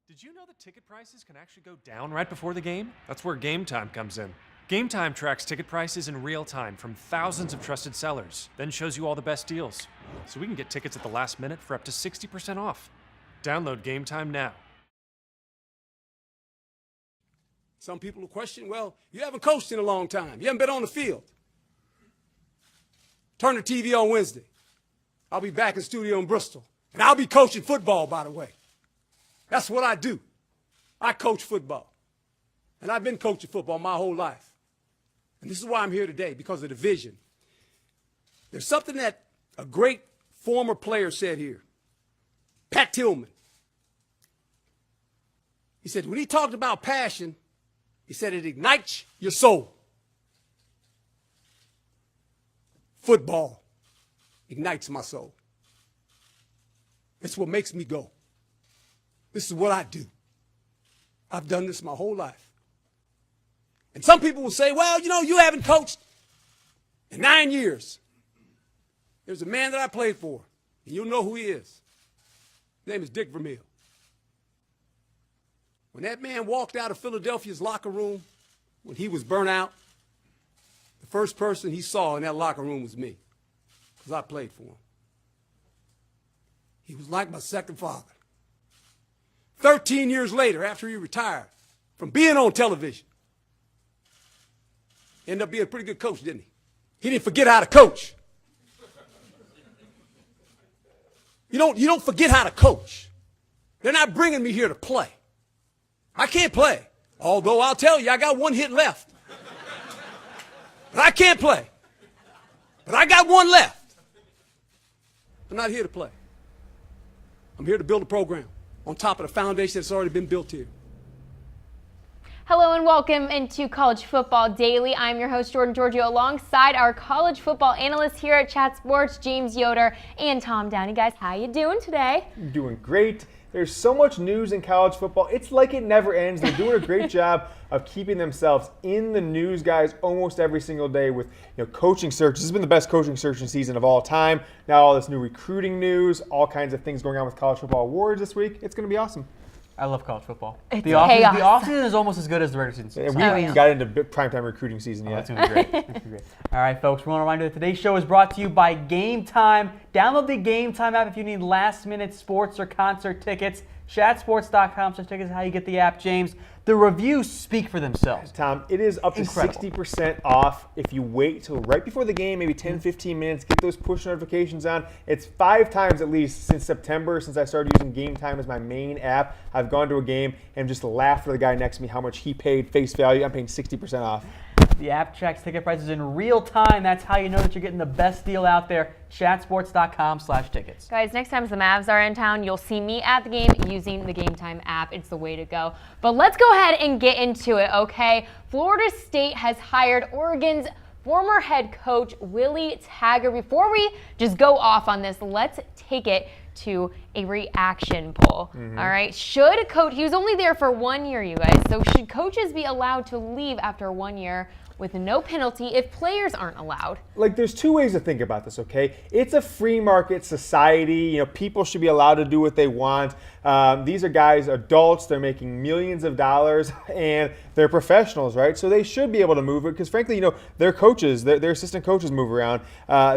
Did you know that ticket prices can actually go down right before the game? That's where Game Time comes in. Game Time tracks ticket prices in real time from thousands of trusted sellers, then shows you all the best deals. So we can get tickets at the last minute for up to 60% off. Download Game Time now. Some people will question, well, you haven't coached in a long time. You haven't been on the field. Turn the TV on Wednesday. I'll be back in studio in Bristol. And I'll be coaching football, by the way. That's what I do. I coach football. And I've been coaching football my whole life. And this is why I'm here today, because of the vision. There's something that a great former player said here. Pat Tillman. He said, when he talked about passion, he said it ignites your soul. Football ignites my soul. It's what makes me go. This is what I do. I've done this my whole life. And some people will say, well, you haven't coached in 9 years. There's a man that I played for, and you'll know who he is. His name is Dick Vermeil. When that man walked out of Philadelphia's locker room, when he was burnt out, the first person he saw in that locker room was me, because I played for him. He was like my second father. 13 years later, after he retired from being on television, ended up being a pretty good coach, didn't he? He didn't forget how to coach. You don't forget how to coach. They're not bringing me here to play. I can't play, although I'll tell you, I got one hit left. But I can't play. But I got one left. I'm not here to play. I'm here to build a program on top of the foundation that's already been built here. Hello and welcome into College Football Daily. I'm your host, Giorgio, alongside our college football analysts here at Chat Sports, James Yoder and Tom Downey. Guys, how you doing today? Doing great. There's so much news in college football. It's like it never ends. They're doing a great job of keeping themselves in the news, guys, almost every single day with coaching searches. This has been the best coaching searching season of all time. Now all this new recruiting news, all kinds of things going on with college football awards this week. It's going to be awesome. I love college football. It's the chaos. offseason is almost as good as the regular season. And we haven't got into primetime recruiting season yet. That's going to be great. That's gonna be great. All right, folks, we want to remind you that today's show is brought to you by Game Time. Download the Game Time app if you need last-minute sports or concert tickets. Chatsports.com/tickets is how you get the app, James. The reviews speak for themselves. Tom, it is up to 60% off if you wait till right before the game, maybe 10, 15 minutes, get those push notifications on. It's 5 times at least since September, since I started using Game Time as my main app. I've gone to a game and just laughed for the guy next to me how much he paid face value. I'm paying 60% off. The app tracks ticket prices in real time. That's how you know that you're getting the best deal out there. Chatsports.com/tickets. Guys, next time the Mavs are in town, you'll see me at the game using the Game Time app. It's the way to go. But let's go ahead and get into it, okay? Florida State has hired Oregon's former head coach, Willie Taggart. Before we just go off on this, let's take it to a reaction poll. All right, he was only there for 1 year, you guys, so should coaches be allowed to leave after 1 year with no penalty if players aren't allowed? Like, there's two ways to think about this, okay? It's a free market society. People should be allowed to do what they want. These are guys, adults, they're making millions of dollars, and they're professionals, right? So they should be able to move it because, frankly, their coaches, their assistant coaches move around.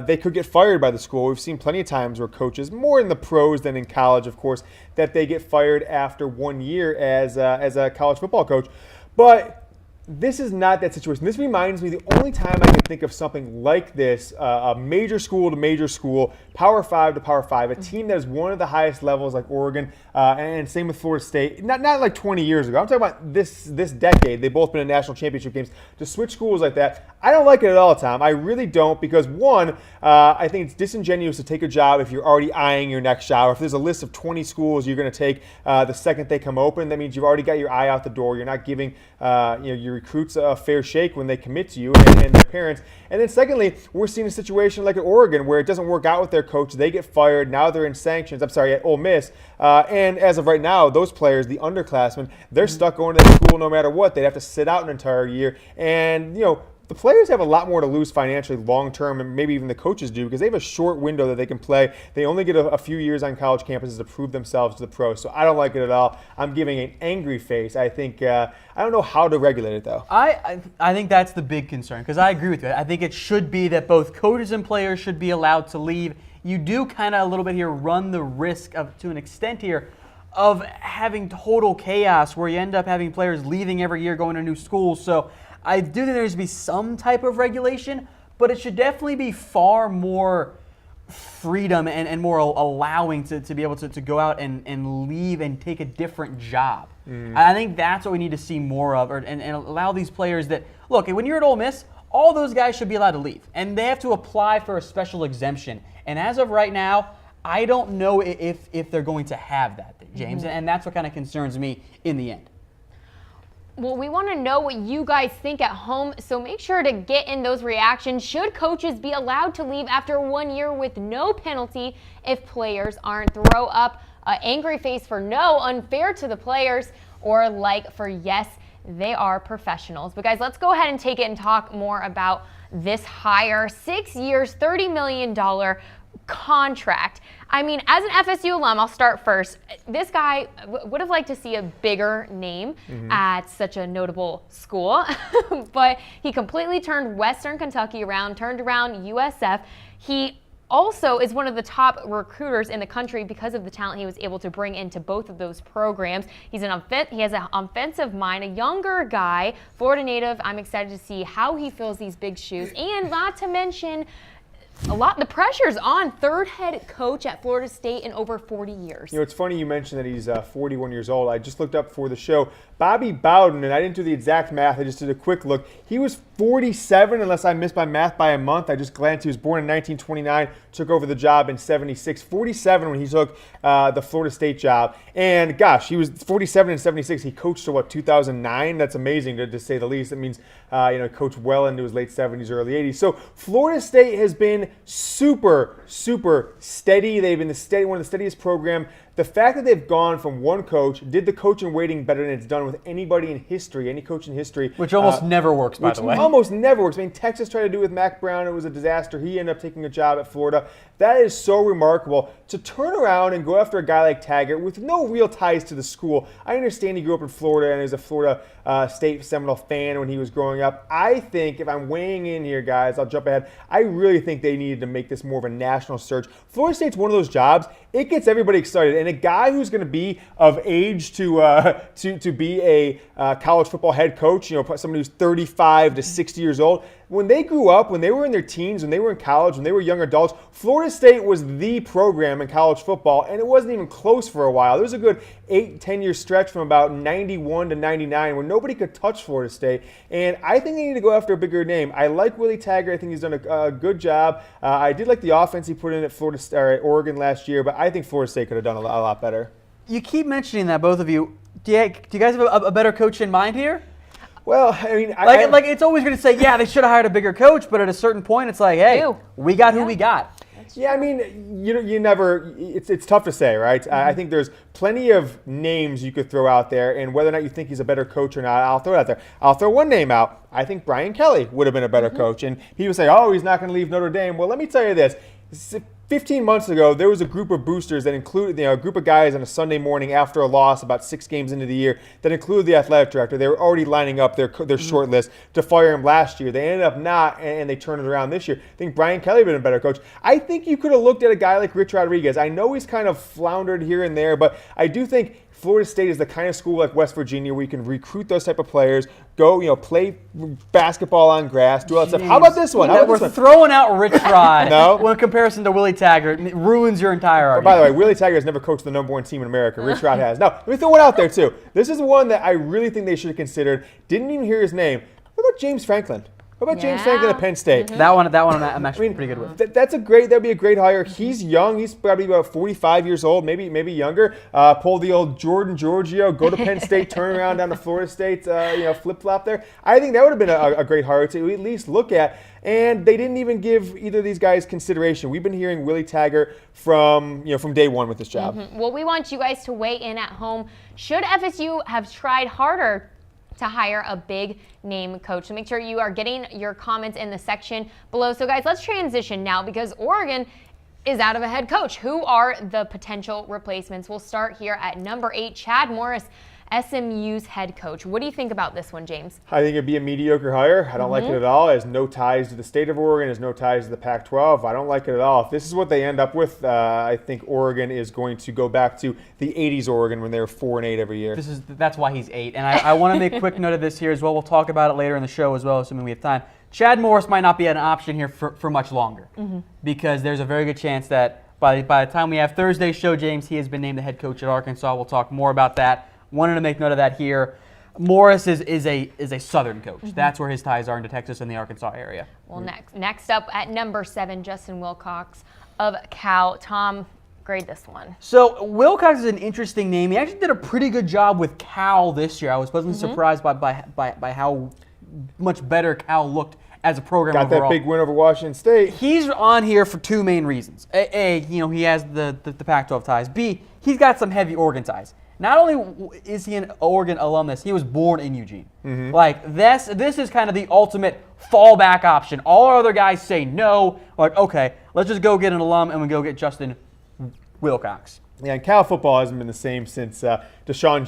They could get fired by the school. We've seen plenty of times where coaches, more in the pros than in college, of course, that they get fired after 1 year as a college football coach. But this is not that situation. This reminds me, the only time I can think of something like this, a major school to major school, Power 5 to Power 5, a team that is one of the highest levels like Oregon, and same with Florida State, not like 20 years ago. I'm talking about this decade. They've both been in national championship games. To switch schools like that, I don't like it at all, Tom. I really don't, because one, I think it's disingenuous to take a job if you're already eyeing your next job. Or if there's a list of 20 schools you're going to take the second they come open, that means you've already got your eye out the door. You're not giving your recruits a fair shake when they commit to you and their parents. And then secondly, we're seeing a situation like at Oregon where it doesn't work out with their coach. They get fired. Now they're in sanctions. At Ole Miss. And as of right now, those players, the underclassmen, they're stuck going to that school no matter what. They'd have to sit out an entire year. And, the players have a lot more to lose financially long-term, and maybe even the coaches do, because they have a short window that they can play. They only get a few years on college campuses to prove themselves to the pros. So I don't like it at all. I'm giving an angry face. I think I don't know how to regulate it, though. I think that's the big concern, because I agree with you. I think it should be that both coaches and players should be allowed to leave. You do kind of a little bit here run the risk of, to an extent here, of having total chaos where you end up having players leaving every year going to new schools. So I do think there needs to be some type of regulation, but it should definitely be far more freedom and more allowing to be able to go out and leave and take a different job. I think that's what we need to see more of, and allow these players that, look, when you're at Ole Miss, all those guys should be allowed to leave, and they have to apply for a special exemption. And as of right now, I don't know if they're going to have that, James, and that's what kind of concerns me in the end. Well, we want to know what you guys think at home, so make sure to get in those reactions. Should coaches be allowed to leave after 1 year with no penalty if players aren't? Throw up an angry face for no, unfair to the players, or like for yes, they are professionals. But guys, let's go ahead and take it and talk more about this hire. 6 years, $30 million contract. I mean, as an FSU alum, I'll start first. This guy would have liked to see a bigger name at such a notable school, but he completely turned Western Kentucky around, turned around USF. He also is one of the top recruiters in the country because of the talent he was able to bring into both of those programs. He has an offensive mind, a younger guy, Florida native. I'm excited to see how he fills these big shoes, and not to mention the pressure's on, third head coach at Florida State in over 40 years. You know, it's funny you mentioned that he's 41 years old. I just looked up for the show. Bobby Bowden, and I didn't do the exact math, I just did a quick look. He was 47, unless I missed my math by a month. I just glanced. He was born in 1929, took over the job in 76. 47 when he took the Florida State job. And gosh, he was 47 in 76. He coached to, 2009? That's amazing, to say the least. That means, coached well into his late 70s, early 80s. So Florida State has been super, super steady. They've been one of the steadiest program. The fact that they've gone from one coach, did the coach in waiting better than it's done with anybody in history, any coach in history. Which almost never works, by the way. Which almost never works. I mean, Texas tried to do it with Mac Brown. It was a disaster. He ended up taking a job at Florida. That is so remarkable. To turn around and go after a guy like Taggart with no real ties to the school. I understand he grew up in Florida and is a Florida State Seminole fan when he was growing up. I think, if I'm weighing in here, guys, I'll jump ahead. I really think they needed to make this more of a national search. Florida State's one of those jobs. It gets everybody excited. And a guy who's going to be of age to be a college football head coach, somebody who's 35 to 60 years old, when they grew up, when they were in their teens, when they were in college, when they were young adults, Florida State was the program in college football, and it wasn't even close for a while. There was a good 8-10-year stretch from about 91 to 99 where nobody could touch Florida State, and I think they need to go after a bigger name. I like Willie Taggart. I think he's done a good job. I did like the offense he put in at Oregon last year, but I think Florida State could have done a lot better. You keep mentioning that, both of you. Do you guys have a better coach in mind here? Well, I mean, like it's always going to say, yeah, they should have hired a bigger coach, but at a certain point, it's like, hey, we got who we got. Yeah, I mean, you never. It's tough to say, right? I think there's plenty of names you could throw out there, and whether or not you think he's a better coach or not, I'll throw it out there. I'll throw one name out. I think Brian Kelly would have been a better coach, and he would say, oh, he's not going to leave Notre Dame. Well, let me tell you this. 15 months ago, there was a group of boosters that included a group of guys on a Sunday morning after a loss about 6 games into the year that included the athletic director. They were already lining up their short list to fire him last year. They ended up not, and they turned it around this year. I think Brian Kelly would have been a better coach. I think you could have looked at a guy like Rich Rodriguez. I know he's kind of floundered here and there, but I do think Florida State is the kind of school like West Virginia where you can recruit those type of players, go, play basketball on grass, do all that stuff. How about this one? We're throwing out Rich Rod in comparison to Willie Taggart. It ruins your entire argument. By the way, Willie Taggart has never coached the number 1 team in America. Rich Rod has. Now, let me throw one out there, too. This is one that I really think they should have considered. Didn't even hear his name. What about James Franklin? What about James Franklin at Penn State? That one I'm actually pretty good with. That'd be a great hire. He's young. He's probably about 45 years old, maybe younger. Pull the old Giorgio, go to Penn State, turn around down to Florida State, flip-flop there. I think that would have been a great hire to at least look at. And they didn't even give either of these guys consideration. We've been hearing Willie Taggart from day one with this job. Well, we want you guys to weigh in at home. Should FSU have tried harder to hire a big name coach. So make sure you are getting your comments in the section below. So guys, let's transition now because Oregon is out of a head coach. Who are the potential replacements? We'll start here at number 8, Chad Morris, SMU's head coach. What do you think about this one, James? I think it'd be a mediocre hire. I don't like it at all. It has no ties to the state of Oregon. It has no ties to the Pac-12. I don't like it at all. If this is what they end up with, I think Oregon is going to go back to the 80s Oregon when they were 4-8 every year. That's why he's 8. And I want to make a quick note of this here as well. We'll talk about it later in the show as well, assuming we have time. Chad Morris might not be an option here for much longer because there's a very good chance that by the time we have Thursday's show, James, he has been named the head coach at Arkansas. We'll talk more about that. Wanted to make note of that here. Morris is a Southern coach. That's where his ties are into Texas and the Arkansas area. Well, next up at number 7, Justin Wilcox of Cal. Tom, grade this one. So Wilcox is an interesting name. He actually did a pretty good job with Cal this year. I was pleasantly surprised by how much better Cal looked as a program Got overall. that big win over Washington State. He's on here for 2 main reasons. A, he has the Pac-12 ties. B, he's got some heavy Oregon ties. Not only is he an Oregon alumnus, he was born in Eugene. Like this is kind of the ultimate fallback option. All our other guys say no. Like, okay, let's just go get an alum and we go get Justin Wilcox. Yeah, and Cal football hasn't been the same since Deshaun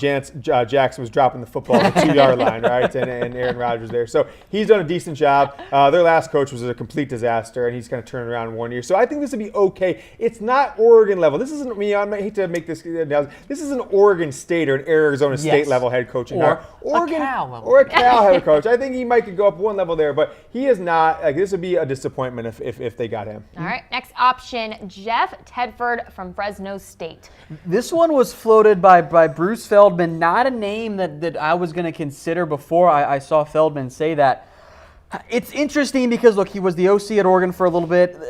Jackson was dropping the football at the 2-yard line, right? And Aaron Rodgers there. So he's done a decent job. Their last coach was a complete disaster, and he's kind of turned around in 1 year. So I think this would be okay. It's not Oregon level. This isn't me. I hate to make this. This is an Oregon State or an Arizona State level head coaching. Or Oregon, a Cal level. or a Cal head coach. I think he might go up one level there, but he is not. Like, this would be a disappointment if they got him. All right, next option, Jeff Tedford from Fresno State. This one was floated by Bruce Feldman, not a name that I was going to consider before I saw Feldman say that. It's interesting because, look, he was the OC at Oregon for a little bit.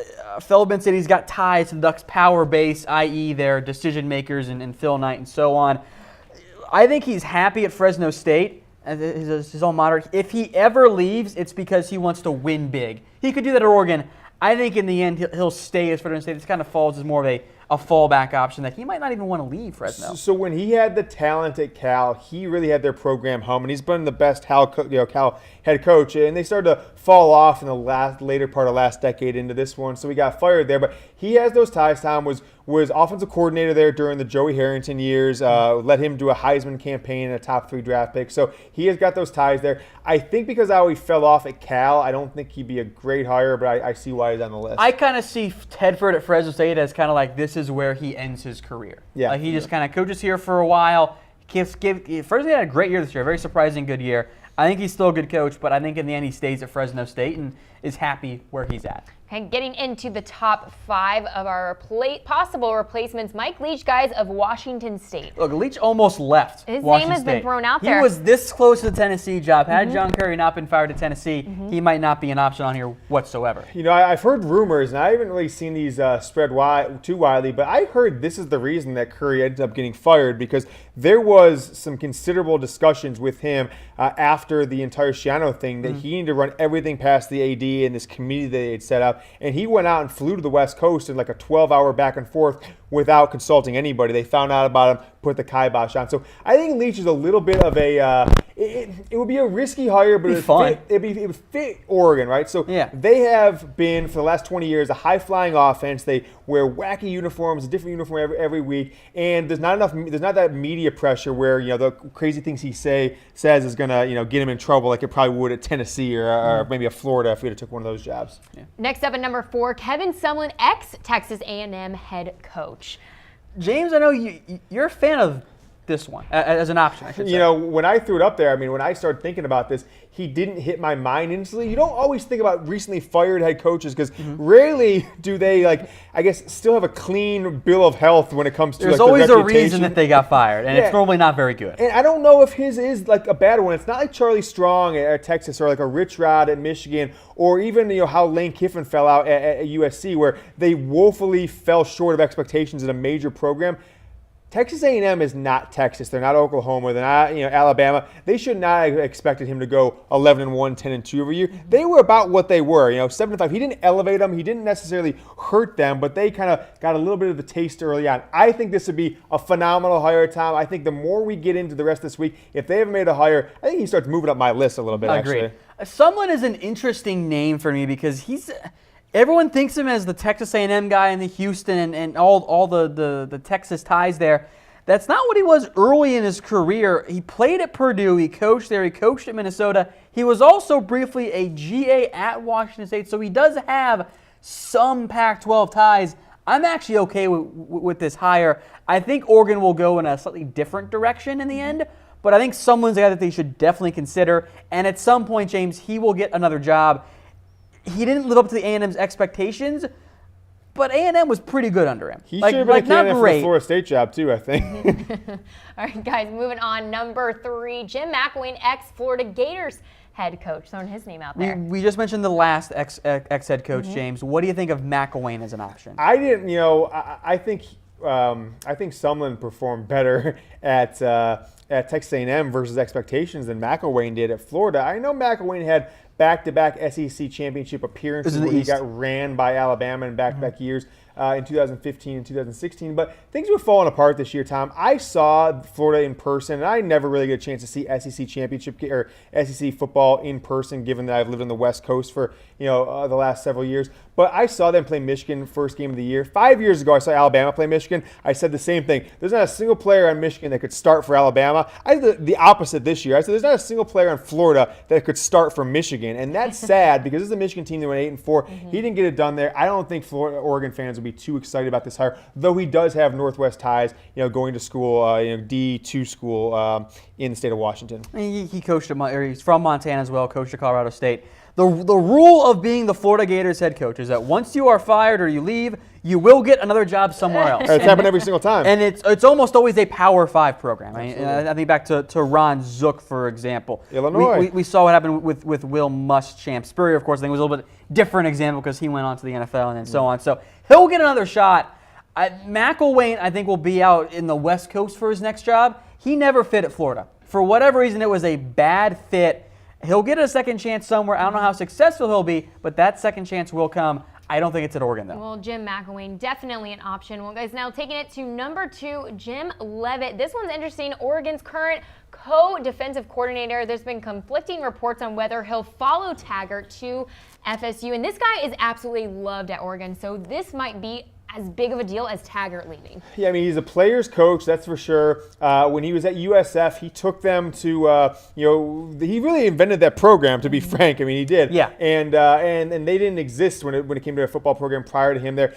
Feldman said he's got ties to the Ducks' power base, i.e. their decision makers and Phil Knight and so on. I think he's happy at Fresno State. His own moderate. If he ever leaves, it's because he wants to win big. He could do that at Oregon. I think in the end he'll stay at Fresno State. This kind of falls as more of a fallback option that he might not even want to leave Fresno. So when he had the talent at Cal, he really had their program home, and he's been the best Cal head coach. And they started to fall off in the later part of last decade into this one, so he got fired there. But he has those ties. Tom was offensive coordinator there during the Joey Harrington years, let him do a Heisman campaign and a top 3 draft pick. So he has got those ties there. I think because how he fell off at Cal, I don't think he'd be a great hire, but I see why he's on the list. I kind of see Tedford at Fresno State as kind of like this is where he ends his career. Yeah. Like he just kind of coaches here for a while. Fresno State had a great year this year, a very surprising good year. I think he's still a good coach, but I think in the end he stays at Fresno State and is happy where he's at. Okay, getting into the top 5 of our possible replacements, Mike Leach, guys, of Washington State. Look, Leach almost left His Washington name has been State. thrown out there. He was this close to the Tennessee job. Had John Curry not been fired at Tennessee, he might not be an option on here whatsoever. You know, I've heard rumors, and I haven't really seen these spread too widely, but I heard this is the reason that Curry ended up getting fired, because there was some considerable discussions with him after the entire Shiano thing that he needed to run everything past the AD and this committee that they had set up, and he went out and flew to the West Coast in like a 12-hour back and forth without consulting anybody. They found out about him, put the kibosh on. So I think Leach is a little bit of a it would be a risky hire, but it would fit Oregon, right? So they have been, for the last 20 years, a high-flying offense. They wear wacky uniforms, a different uniform every week, and there's not that media pressure where, you know, the crazy things he says is gonna, you know, get him in trouble like it probably would at Tennessee or maybe a Florida if he had took one of those jobs. Yeah. Next up at number 4, Kevin Sumlin, ex-Texas A&M head coach. James, I know you're a fan of this one as an option, I should say. You know, when I threw it up there, I mean, when I started thinking about this, he didn't hit my mind instantly. You don't always think about recently fired head coaches because rarely do they, like, I guess, still have a clean bill of health when it comes to There's like, always the a reason that they got fired, and it's normally not very good. And I don't know if his is like a bad one. It's not like Charlie Strong at Texas or like a Rich Rod at Michigan or even, you know, how Lane Kiffin fell out at USC where they woefully fell short of expectations in a major program. Texas A&M is not Texas. They're not Oklahoma. They're not Alabama. They should not have expected him to go 11-1, 10-2 every year. They were about what they were. 7-5. He didn't elevate them. He didn't necessarily hurt them, but they kind of got a little bit of the taste early on. I think this would be a phenomenal hire, Tom. I think the more we get into the rest of this week, if they haven't made a hire, I think he starts moving up my list a little bit. Agreed. Actually, Sumlin is an interesting name for me because everyone thinks him as the Texas A&M guy in the Houston and all the Texas ties there. That's not what he was early in his career. He played at Purdue. He coached there. He coached at Minnesota. He was also briefly a GA at Washington State, so he does have some Pac-12 ties. I'm actually okay with this hire. I think Oregon will go in a slightly different direction in the end, but I think Sumlin's a guy that they should definitely consider. And at some point, James, he will get another job. He didn't live up to the A&M's expectations, but A&M was pretty good under him. He should have been a candidate for the Florida State job too, I think. All right, guys, moving on. Number 3, Jim McElwain, ex-Florida Gators head coach. Throwing his name out there. We just mentioned the last ex-head coach, James. What do you think of McElwain as an option? I didn't, I think Sumlin performed better at Texas A&M versus expectations than McElwain did at Florida. I know McElwain had back-to-back SEC championship appearances where he got ran by Alabama in back-to-back years in 2015 and 2016. But things were falling apart this year, Tom. I saw Florida in person, and I never really get a chance to see SEC championship or SEC football in person, given that I've lived on the West Coast for the last several years. But I saw them play Michigan first game of the year. 5 years ago, I saw Alabama play Michigan. I said the same thing. There's not a single player on Michigan that could start for Alabama. I did the opposite this year. I said there's not a single player on Florida that could start for Michigan. And that's sad because this is a Michigan team that went 8-4. He didn't get it done there. I don't think Oregon fans will be too excited about this hire, though he does have Northwest ties, going to school, D2 school in the state of Washington. He coached he's from Montana as well, coached at Colorado State. The rule of being the Florida Gators head coach is that once you are fired or you leave, you will get another job somewhere else. It's happened every single time. And it's almost always a Power 5 program. I think back to Ron Zook, for example. Illinois. We saw what happened with Will Muschamp. Spurrier, of course, I think was a little bit different example because he went on to the NFL and then so on. So he'll get another shot. McElwain, I think, will be out in the West Coast for his next job. He never fit at Florida. For whatever reason, it was a bad fit. He'll get a second chance somewhere. I don't know how successful he'll be, but that second chance will come. I don't think it's at Oregon, though. Well, Jim McElwain, definitely an option. Well, guys, now taking it to number 2, Jim Leavitt. This one's interesting. Oregon's current co-defensive coordinator. There's been conflicting reports on whether he'll follow Taggart to FSU, and this guy is absolutely loved at Oregon, so this might be as big of a deal as Taggart leaving. Yeah, he's a player's coach, that's for sure. When he was at USF, he took them to, he really invented that program, to be frank. He did. Yeah. And they didn't exist when it came to a football program prior to him there.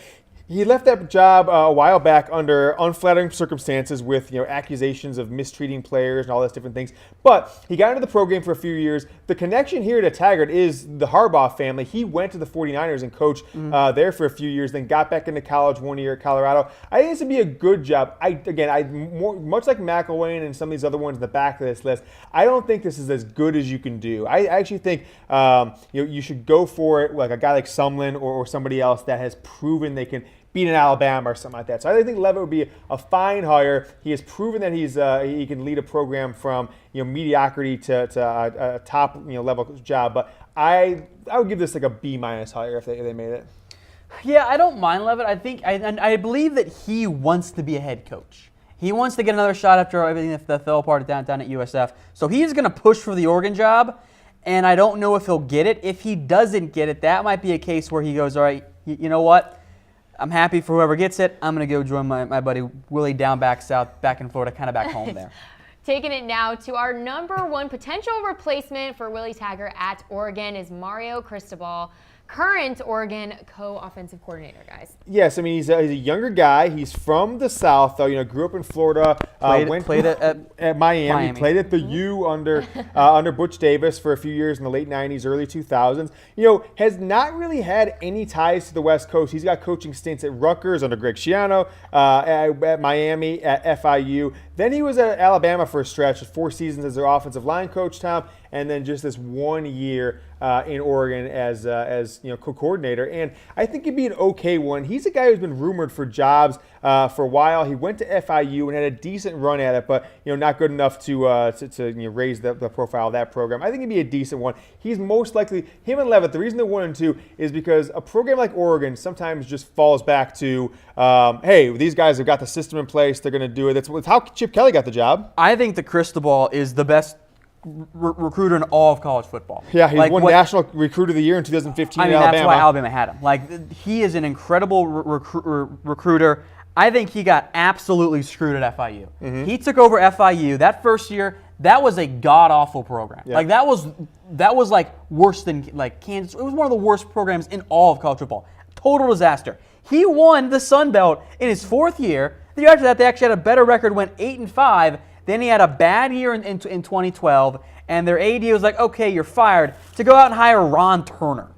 He left that job a while back under unflattering circumstances with accusations of mistreating players and all those different things. But he got into the program for a few years. The connection here to Taggart is the Harbaugh family. He went to the 49ers and coached there for a few years, then got back into college 1 year at Colorado. I think this would be a good job. Much like McElwain and some of these other ones in the back of this list, I don't think this is as good as you can do. I actually think you should go for it like a guy like Sumlin or somebody else that has proven they can beat an Alabama or something like that. So I think Leavitt would be a fine hire. He has proven that he can lead a program from mediocrity to a top level job. But I would give this like a B- hire if they made it. Yeah, I don't mind Leavitt. I believe that he wants to be a head coach. He wants to get another shot after everything that fell apart down at USF. So he's going to push for the Oregon job, and I don't know if he'll get it. If he doesn't get it, that might be a case where he goes, all right, you know what? I'm happy for whoever gets it. I'm going to go join my buddy Willie down back south, back in Florida, kind of back home there. Taking it now to our number 1 potential replacement for Willie Taggart at Oregon is Mario Cristobal, current Oregon co-offensive coordinator, guys. Yes, he's a younger guy. He's from the South, though. Grew up in Florida. Played at Miami. Played at the U under Butch Davis for a few years in the late 90s, early 2000s. Has not really had any ties to the West Coast. He's got coaching stints at Rutgers under Greg Schiano, at Miami, at FIU. Then he was at Alabama for a stretch, 4 seasons as their offensive line coach, Tom, and then just this 1 year in Oregon as as co-coordinator, and I think he'd be an okay one. He's a guy who's been rumored for jobs for a while. He went to FIU and had a decent run at it, but not good enough to raise the profile of that program. I think he'd be a decent one. He's most likely, him and Leavitt, the reason they're 1 and 2 is because a program like Oregon sometimes just falls back to, hey, these guys have got the system in place, they're going to do it. That's how Chip Kelly got the job. I think the Cristobal is the best recruiter in all of college football. Yeah, he won National Recruiter of the Year in 2015 in Alabama. That's why Alabama had him. He is an incredible recruiter. I think he got absolutely screwed at FIU. Mm-hmm. He took over FIU that first year. That was a god-awful program. Yeah. That was like worse than Kansas. It was one of the worst programs in all of college football. Total disaster. He won the Sun Belt in his 4th year. The year after that, they actually had a better record, went 8-5. Then he had a bad year in 2012, and their AD was like, okay, you're fired, to go out and hire Ron Turner,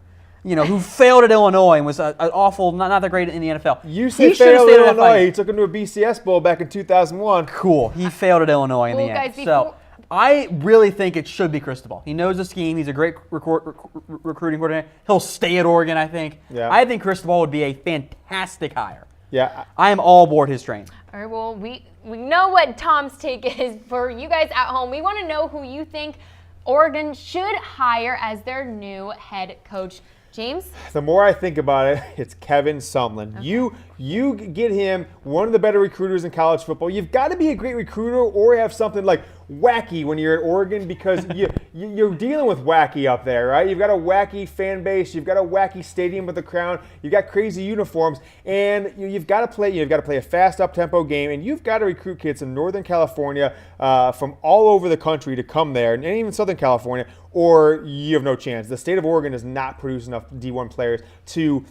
who failed at Illinois and was awful, not that great in the NFL. You say failed at Illinois. He took him to a BCS Bowl back in 2001. Cool. He failed at Illinois in the end. So I really think it should be Cristobal. He knows the scheme. He's a great recruiting coordinator. He'll stay at Oregon, I think. Yeah. I think Cristobal would be a fantastic hire. Yeah. I am all aboard his train. All right, well, we know what Tom's take is. For you guys at home, we want to know who you think Oregon should hire as their new head coach. James? The more I think about it, it's Kevin Sumlin. Okay. You get him, one of the better recruiters in college football. You've got to be a great recruiter or have something like wacky when you're at Oregon, because you're dealing with wacky up there, right? You've got a wacky fan base, you've got a wacky stadium with a crown, you've got crazy uniforms, and you've got to play a fast up-tempo game, and you've got to recruit kids in Northern California from all over the country to come there, and even Southern California, or you have no chance. The state of Oregon does not produce enough D1 players to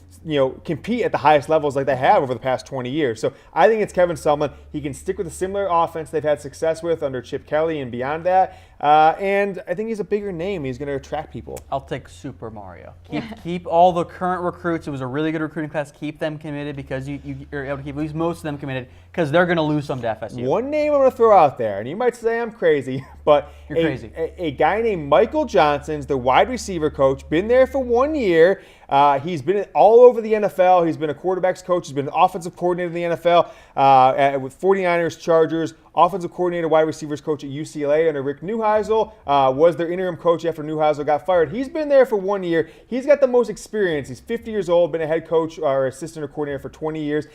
compete at the highest levels like they have over the past 20 years. So I think it's Kevin Sumlin. He can stick with a similar offense they've had success with under Chip Kelly and beyond that. And I think he's a bigger name. He's going to attract people. I'll take Super Mario. Keep all the current recruits. It was a really good recruiting class. Keep them committed, because you're able to keep at least most of them committed, because they're going to lose some to FSU. One name I'm going to throw out there, and you might say I'm crazy, but you're crazy. A guy named Michael Johnson's the wide receiver coach. Been there for 1 year. He's been all over the NFL. He's been a quarterback's coach. He's been an offensive coordinator in the NFL with 49ers, Chargers, offensive coordinator, wide receivers coach at UCLA under Rick Neuheisel, was their interim coach after Neuheisel got fired. He's been there for 1 year. He's got the most experience. He's 50 years old, been a head coach or assistant or coordinator for 20 years.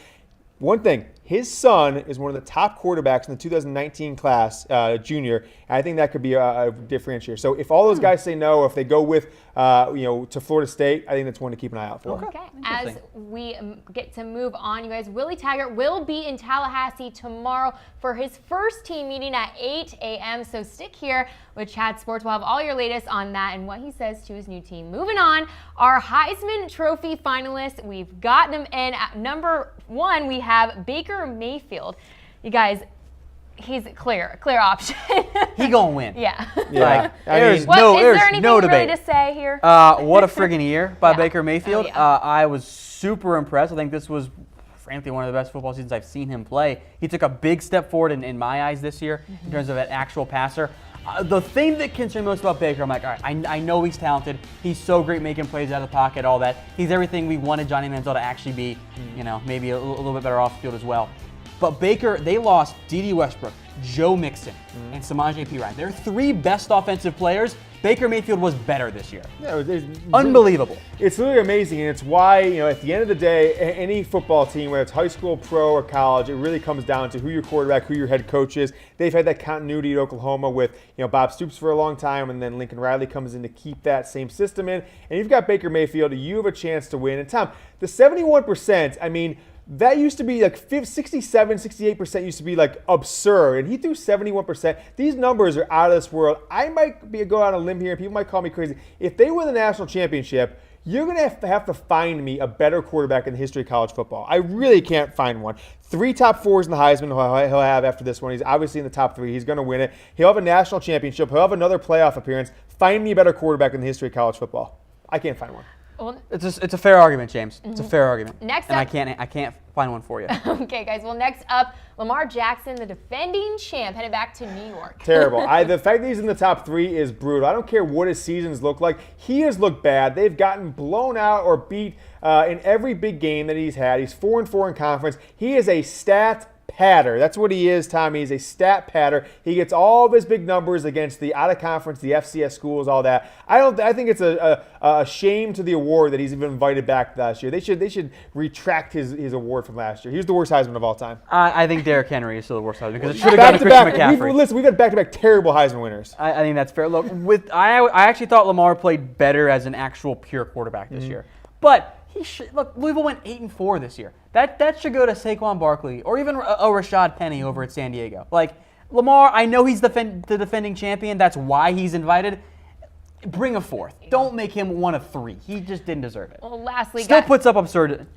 One thing, his son is one of the top quarterbacks in the 2019 class, junior. And I think that could be a differentiator. So if all those guys say no, if they go with, to Florida State, I think that's one to keep an eye out for. Okay. As we get to move on, you guys, Willie Taggart will be in Tallahassee tomorrow for his first team meeting at 8 a.m. So stick here with Chat Sports. We'll have all your latest on that and what he says to his new team. Moving on, our Heisman Trophy finalists, we've got them in. At number 1, we have Baker Mayfield. You guys, he's clear option. He gonna win. Yeah. There's is there anything no debate. really to say here? What a friggin' year by Baker Mayfield. Oh, yeah. I was super impressed. I think this was, frankly, one of the best football seasons I've seen him play. He took a big step forward in my eyes this year in terms of an actual passer. The thing that concerns me most about Baker, I'm like, all right, I know he's talented. He's so great making plays out of the pocket, all that. He's everything we wanted Johnny Manziel to actually be, maybe a little bit better off the field as well. But Baker, they lost D.D. Westbrook, Joe Mixon, and Samaje Perine. They're 3 best offensive players. Baker Mayfield was better this year. Yeah, unbelievable. It's really amazing, and it's why, at the end of the day, any football team, whether it's high school, pro, or college, it really comes down to who your quarterback, who your head coach is. They've had that continuity at Oklahoma with, Bob Stoops for a long time, and then Lincoln Riley comes in to keep that same system in. And you've got Baker Mayfield, you have a chance to win. And Tom, the 71%, that used to be like 67, 68% used to be like absurd. And he threw 71%. These numbers are out of this world. I might go out on a limb here, and people might call me crazy. If they win the national championship, you're going to have to find me a better quarterback in the history of college football. I really can't find one. 3 top 4s in the Heisman he'll have after this one. He's obviously in the top 3. He's going to win it. He'll have a national championship. He'll have another playoff appearance. Find me a better quarterback in the history of college football. I can't find one. It's a fair argument, James. It's a fair argument. Next and up, I can't find one for you. Okay, guys. Well, next up, Lamar Jackson, the defending champ, headed back to New York. Terrible. The fact that he's in the top 3 is brutal. I don't care what his seasons look like. He has looked bad. They've gotten blown out or beat in every big game that he's had. He's 4-4 in conference. He is a stat patter. That's what he is, Tommy. He's a stat patter. He gets all of his big numbers against the out-of-conference, the FCS schools, all that. I think it's a shame to the award that he's even invited back last year. They should retract his award from last year. He was the worst Heisman of all time. I think Derrick Henry is still the worst Heisman because it should have gone to Christian McCaffrey. We've got back-to-back terrible Heisman winners. I think that's fair. Look, I actually thought Lamar played better as an actual pure quarterback this year, but Louisville went 8-4 this year. That should go to Saquon Barkley or even a Rashad Penny over at San Diego. Like Lamar, I know he's the defending champion. That's why he's invited. Bring a 4th. Don't make him one of 3. He just didn't deserve it. Well, lastly, still puts up absurd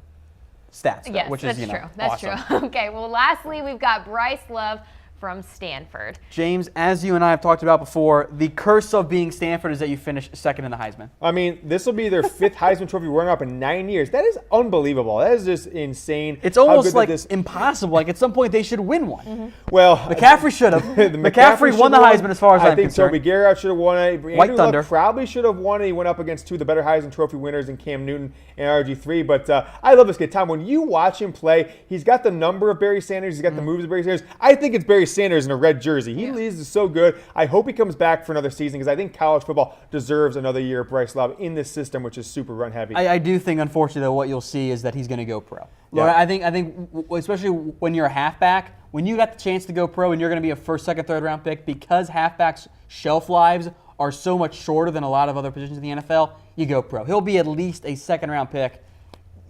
stats, though, yes, which is that's awesome. true. Okay. Well, lastly, we've got Bryce Love from Stanford. James, as you and I have talked about before, the curse of being Stanford is that you finish second in the Heisman. I mean, this will be their 5th Heisman Trophy runner-up in 9 years. That is unbelievable. That is just insane. It's almost like impossible. Like at some point they should win one. Mm-hmm. Well, McCaffrey should have. McCaffrey won the Heisman as far as I'm concerned. I think Toby Garrett should have won it. White Andrew Thunder Luck probably should have won it. He went up against 2 of the better Heisman Trophy winners in Cam Newton and RG3. But I love this kid. Tom, when you watch him play, he's got the number of Barry Sanders. He's got the moves of Barry Sanders. I think it's Barry Sanders in a red jersey. He is so good. I hope he comes back for another season because I think college football deserves another year of Bryce Love in this system, which is super run heavy. I do think, unfortunately, though, what you'll see is that he's going to go pro. Yeah. Look, I think, especially when you're a halfback, when you got the chance to go pro and you're going to be a first, second, third round pick, because halfbacks' shelf lives are so much shorter than a lot of other positions in the NFL, you go pro. He'll be at least a second round pick.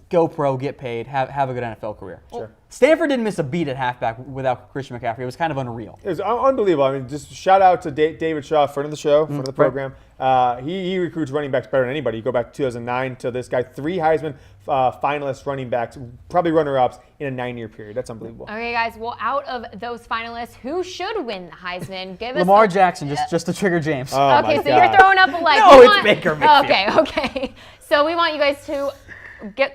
Go pro, get paid, have a good NFL career. Sure. Stanford didn't miss a beat at halfback without Christian McCaffrey. It was kind of unreal. It was unbelievable. I mean, just shout out to David Shaw, friend of the show, friend of the program. He recruits running backs better than anybody. You go back to 2009 to this guy, 3 Heisman finalist running backs, probably runner-ups in a 9-year period. That's unbelievable. Okay, guys. Well, out of those finalists, who should win the Heisman? Give us Lamar Jackson, just to trigger James. Oh, okay, my so God. you're throwing up a like. No, it's Baker Mayfield. Okay. So we want you guys to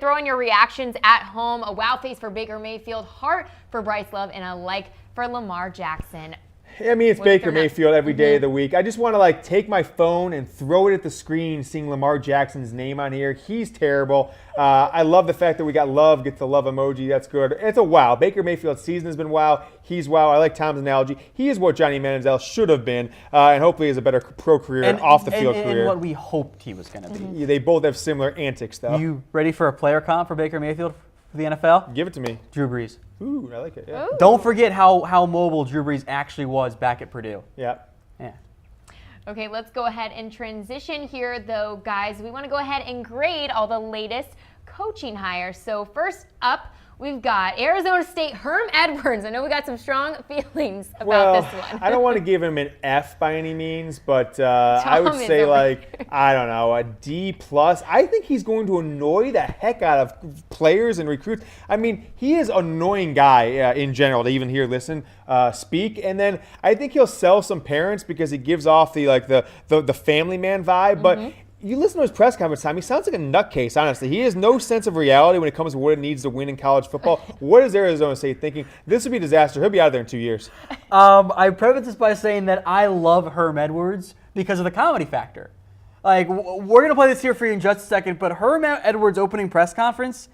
throw in your reactions at home. A wow face for Baker Mayfield, heart for Bryce Love, and a like for Lamar Jackson. I mean, it's Baker Mayfield every day of the week. I just want to take my phone and throw it at the screen, seeing Lamar Jackson's name on here. He's terrible. I love the fact that we got love, get the love emoji. That's good. It's a wow. Baker Mayfield's season has been wow. He's wow. I like Tom's analogy. He is what Johnny Manziel should have been, and hopefully has a better pro career and off the field career. And what we hoped he was going to be. Yeah, they both have similar antics, though. You ready for a player comp for Baker Mayfield for the NFL? Give it to me. Drew Brees. Ooh, I like it. Yeah. Ooh. Don't forget how mobile Drew Brees actually was back at Purdue. Yeah. Yeah. Okay, let's go ahead and transition here, though, guys. We want to go ahead and grade all the latest coaching hires. So first up, we've got Arizona State Herm Edwards. I know we got some strong feelings about this one. I don't want to give him an F by any means, but I would say I don't know, a D+. I think he's going to annoy the heck out of players and recruits. I mean, he is an annoying guy in general to even hear speak, and then I think he'll sell some parents because he gives off the family man vibe, but you listen to his press conference time, he sounds like a nutcase, honestly. He has no sense of reality when it comes to what it needs to win in college football. What is Arizona State thinking? This would be a disaster. He'll be out of there in 2 years. I preface this by saying that I love Herm Edwards because of the comedy factor. We're going to play this here for you in just a second, but Herm Edwards' opening press conference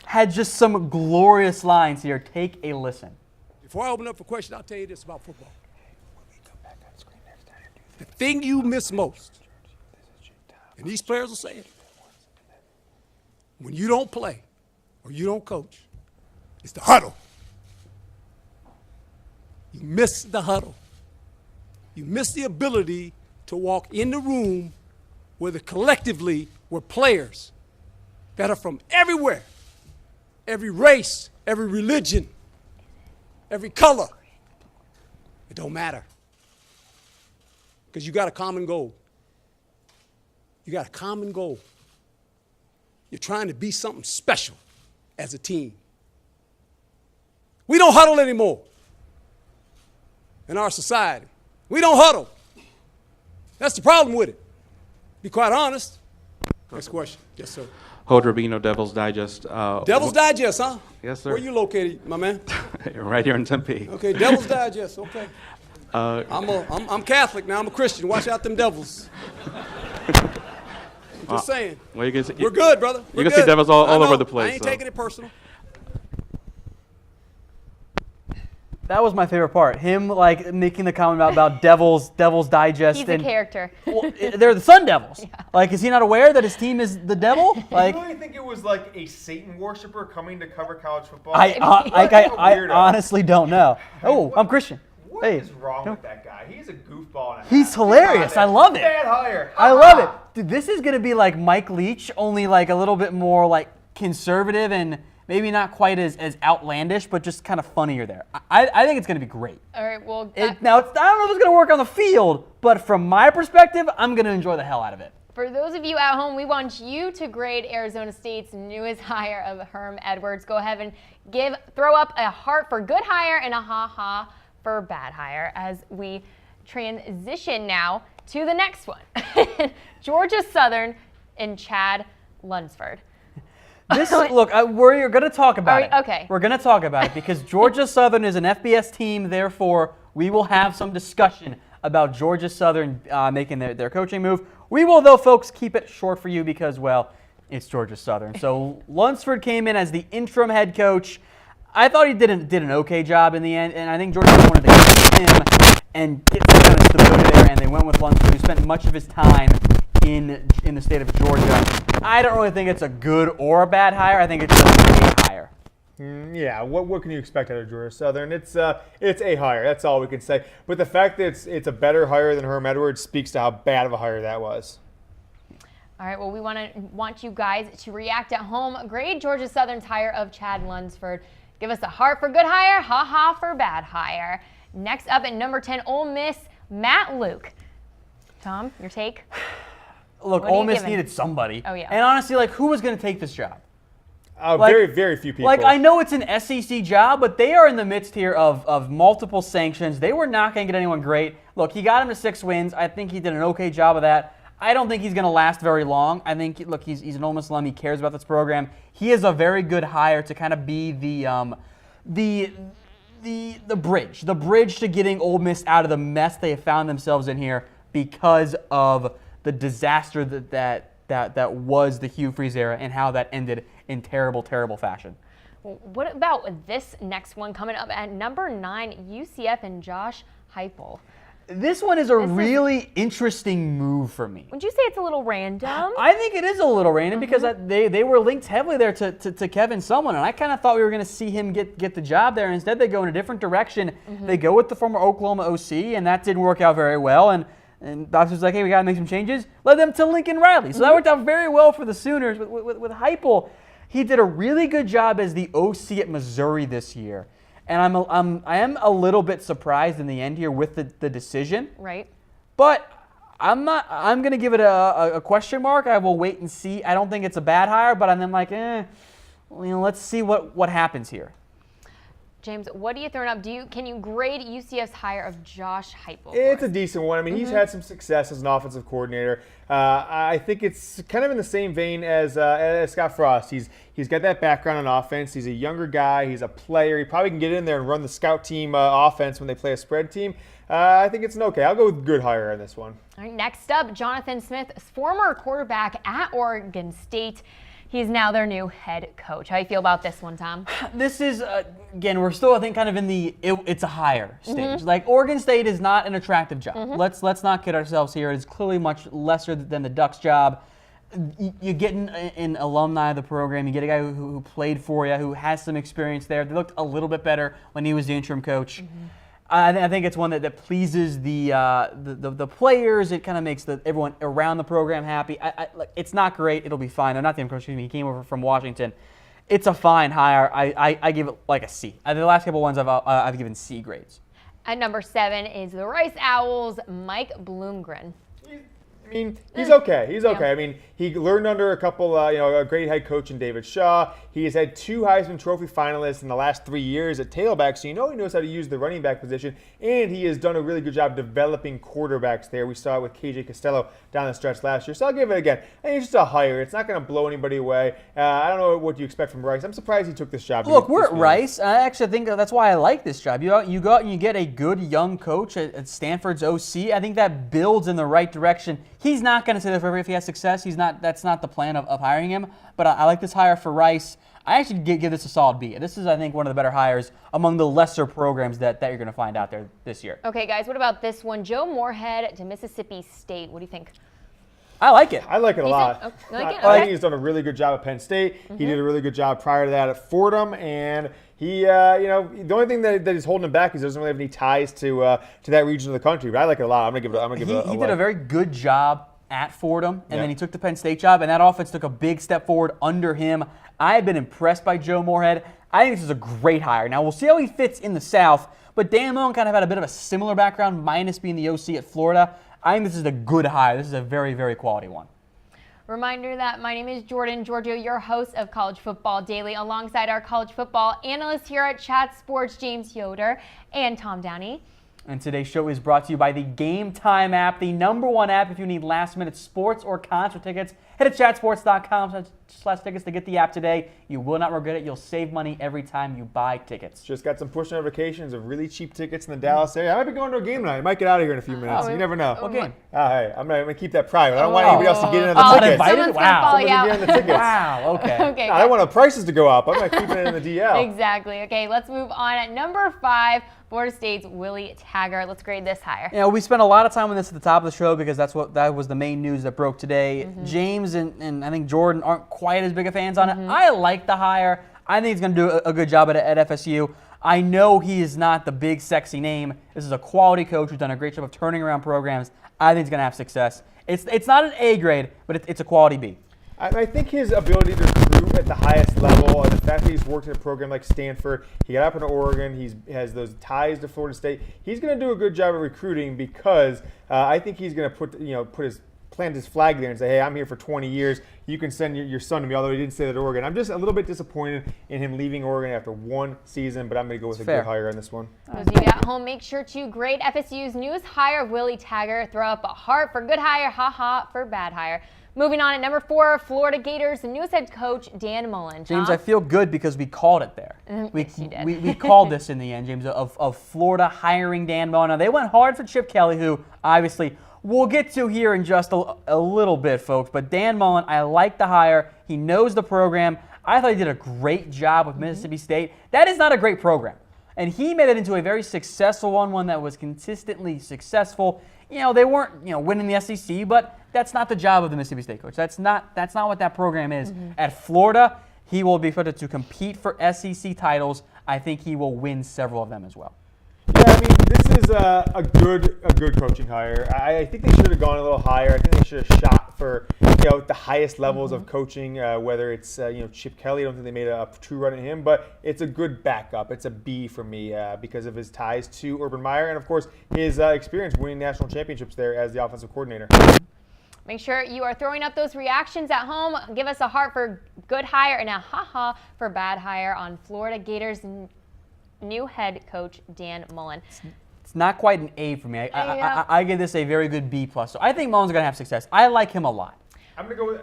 had just some glorious lines here. Take a listen. Before I open up for questions, I'll tell you this about football. The thing you miss most, and these players will say it, when you don't play or you don't coach, it's the huddle. You miss the huddle. You miss the ability to walk in the room where collectively we're players that are from everywhere, every race, every religion, every color. It don't matter. Because you got a common goal. You got a common goal. You're trying to be something special as a team. We don't huddle anymore in our society. We don't huddle. That's the problem with it. Be quite honest. Next question. Yes, sir. Hold Rubino, Devil's Digest. Devil's Digest, huh? Yes, sir. Where you located, my man? Right here in Tempe. Okay, Devil's Digest. Okay. I'm Catholic now. I'm a Christian. Watch out, them devils. I'm just saying. Well, you can see, We're good, brother. You can see devils all over the place. I ain't taking it personal. That was my favorite part. Him like making the comment about Devil's Digest. He's a character. Well, they're the Sun Devils. Yeah. Like, is he not aware that his team is the devil? Like, you really think it was like a Satan worshiper coming to cover college football? I honestly don't know. Oh, I'm Christian. What is wrong with that guy? He's a goofball. He's hilarious. I love it. Bad hire. I love it. Dude, this is going to be like Mike Leach, only like a little bit more like conservative and maybe not quite as outlandish, but just kind of funnier there. I think it's going to be great. All right, well. Now, I don't know if it's going to work on the field, but from my perspective, I'm going to enjoy the hell out of it. For those of you at home, we want you to grade Arizona State's newest hire of Herm Edwards. Go ahead and throw up a heart for good hire and a ha-ha for bad hire as we transition now to the next one. Georgia Southern and Chad Lunsford. Look, we're going to talk about it. Okay. We're going to talk about it because Georgia Southern is an FBS team. Therefore, we will have some discussion about Georgia Southern making their coaching move. We will, though, folks, keep it short for you because, well, it's Georgia Southern. So Lunsford came in as the interim head coach. I thought he did an okay job in the end, and I think Georgia wanted to keep him and get that kind of stability there, and they went with Lunsford, who spent much of his time in the state of Georgia. I don't really think it's a good or a bad hire. I think it's just a hire. Yeah, what can you expect out of Georgia Southern? It's a hire. That's all we can say. But the fact that it's a better hire than Herm Edwards speaks to how bad of a hire that was. All right, well, we want you guys to react at home. Grade Georgia Southern's hire of Chad Lunsford. Give us a heart for good hire, ha-ha for bad hire. Next up at number 10, Ole Miss, Matt Luke. Tom, your take? Look, Ole Miss needed somebody. Oh, yeah. And honestly, like, who was going to take this job? Very, very few people. Like, I know it's an SEC job, but they are in the midst here of multiple sanctions. They were not going to get anyone great. Look, he got him to 6 wins. I think he did an okay job of that. I don't think he's going to last very long. I think, look, he's an Ole Miss alum. He cares about this program. He is a very good hire to kind of be the bridge to getting Ole Miss out of the mess they have found themselves in here because of the disaster that was the Hugh Freeze era and how that ended in terrible, terrible fashion. What about this next one coming up at number 9, UCF and Josh Heupel? This one is a really interesting move for me. Would you say it's a little random? I think it is a little random because they were linked heavily there to Kevin Sumlin, and I kind of thought we were going to see him get the job there. And instead, they go in a different direction. They go with the former Oklahoma OC, and that didn't work out very well. And Doc was like, hey, we got to make some changes. Led them to Lincoln Riley. So that worked out very well for the Sooners. With Heupel, he did a really good job as the OC at Missouri this year. And I am a little bit surprised in the end here with the decision. Right. But I'm going to give it a question mark. I will wait and see. I don't think it's a bad hire, but I'm then like, let's see what happens here. James, what are you throwing up? Can you grade UCF's hire of Josh Heupel? It's a decent one. I mean, he's had some success as an offensive coordinator. I think it's kind of in the same vein as Scott Frost. He's got that background on offense. He's a younger guy. He's a player. He probably can get in there and run the scout team offense when they play a spread team. I think it's an okay. I'll go with good hire on this one. All right, next up, Jonathan Smith, former quarterback at Oregon State. He's now their new head coach. How do you feel about this one, Tom? This is, again, we're still, I think, kind of in the it's a higher stage. Like, Oregon State is not an attractive job. Let's not kid ourselves here. It's clearly much lesser than the Ducks job. You get an alumni of the program. You get a guy who played for you, who has some experience there. They looked a little bit better when he was the interim coach. I think it's one that pleases the players. It kind of makes everyone around the program happy. It's not great. It'll be fine. I'm not the coach. He came over from Washington. It's a fine hire. I give it like a C. The last couple ones I've given C grades. At number 7 is the Rice Owls, Mike Bloomgren. I mean, he's okay. He's okay. I mean, he learned under a couple, a great head coach in David Shaw. He has had 2 Heisman Trophy finalists in the last 3 years at tailback, so he knows how to use the running back position, and he has done a really good job developing quarterbacks there. We saw it with KJ Costello down the stretch last year, so I'll give it again. I think it's just a hire. It's not going to blow anybody away. I don't know what you expect from Rice. I'm surprised he took this job. Look, we're at Rice. I actually think that's why I like this job. You go out and you get a good young coach at Stanford's OC. I think that builds in the right direction. He's not going to stay there forever if he has success. That's not the plan of hiring him. But I like this hire for Rice. I actually give this a solid B. This is, I think, one of the better hires among the lesser programs that you're going to find out there this year. Okay, guys, what about this one? Joe Moorhead to Mississippi State. What do you think? I like it. I like it a lot. Oh, you like it? I Okay. think he's done a really good job at Penn State. He did a really good job prior to that at Fordham, and he, the only thing that is holding him back is he doesn't really have any ties to that region of the country. But I like it a lot. I'm gonna give it. He did a very good job at Fordham, and then he took the Penn State job, and that offense took a big step forward under him. I've been impressed by Joe Moorhead. I think this is a great hire. Now, we'll see how he fits in the South, but Dan Mullen kind of had a bit of a similar background, minus being the OC at Florida. I think this is a good hire. This is a very, very quality one. Reminder that my name is Giorgio, your host of College Football Daily, alongside our college football analyst here at Chat Sports, James Yoder, and Tom Downey. And today's show is brought to you by the Game Time app, the #1 app if you need last-minute sports or concert tickets. Head to chatsports.com/tickets to get the app today. You will not regret it. You'll save money every time you buy tickets. Just got some push notifications of really cheap tickets in the Dallas area. I might be going to a game tonight. I might get out of here in a few minutes. You never know. What game? Hey, I'm gonna keep that private. I don't want anybody else to get into the tickets. Invited? Someone's gonna follow you Someone's out. gonna get in the tickets. Wow, okay. Okay, No, I don't want the prices to go up. I'm gonna keep it in the DL. Exactly. Okay, let's move on. At number 5, Florida State's Willie Taggart. Let's grade this hire. You know, we spent a lot of time on this at the top of the show because that was the main news that broke today. James and I think Jordan aren't quite as big of fans on it. I like the hire. I think he's going to do a good job at FSU. I know he is not the big, sexy name. This is a quality coach who's done a great job of turning around programs. I think he's going to have success. It's not an A grade, but it's a quality B. I think his ability to recruit at the highest level, and the fact that he's worked in a program like Stanford, he got up into Oregon, he has those ties to Florida State. He's going to do a good job of recruiting because I think he's going to plant his flag there and say, hey, I'm here for 20 years. You can send your son to me, although he didn't say that at Oregon. I'm just a little bit disappointed in him leaving Oregon after 1 season, but I'm going to go with a good hire on this one. Those of you at home, make sure to grade FSU's newest hire of Willie Taggart. Throw up a heart for good hire, ha-ha for bad hire. Moving on at number 4, Florida Gators, the newest head coach, Dan Mullen. James, Tom? I feel good because we called it there. Yes, you did. We called this in the end, James, of Florida hiring Dan Mullen. Now, they went hard for Chip Kelly, who obviously we'll get to here in just a little bit, folks. But Dan Mullen, I like the hire. He knows the program. I thought he did a great job with Mississippi State. That is not a great program. And he made it into a very successful one that was consistently successful. You know, they weren't, winning the SEC, but that's not the job of the Mississippi State coach. That's not what that program is. At Florida, he will be expected to compete for SEC titles. I think he will win several of them as well. Yeah, I mean, this is a good coaching hire. I think they should have gone a little higher. I think they should have shot for the highest levels of coaching. Whether it's Chip Kelly, I don't think they made a true run at him, but it's a good backup. It's a B for me because of his ties to Urban Meyer and of course his experience winning national championships there as the offensive coordinator. Make sure you are throwing up those reactions at home. Give us a heart for good hire and a ha-ha for bad hire on Florida Gators new head coach Dan Mullen. It's not quite an A for me. I give this a very good B+. So I think Mullen's going to have success. I like him a lot. I'm going to go with,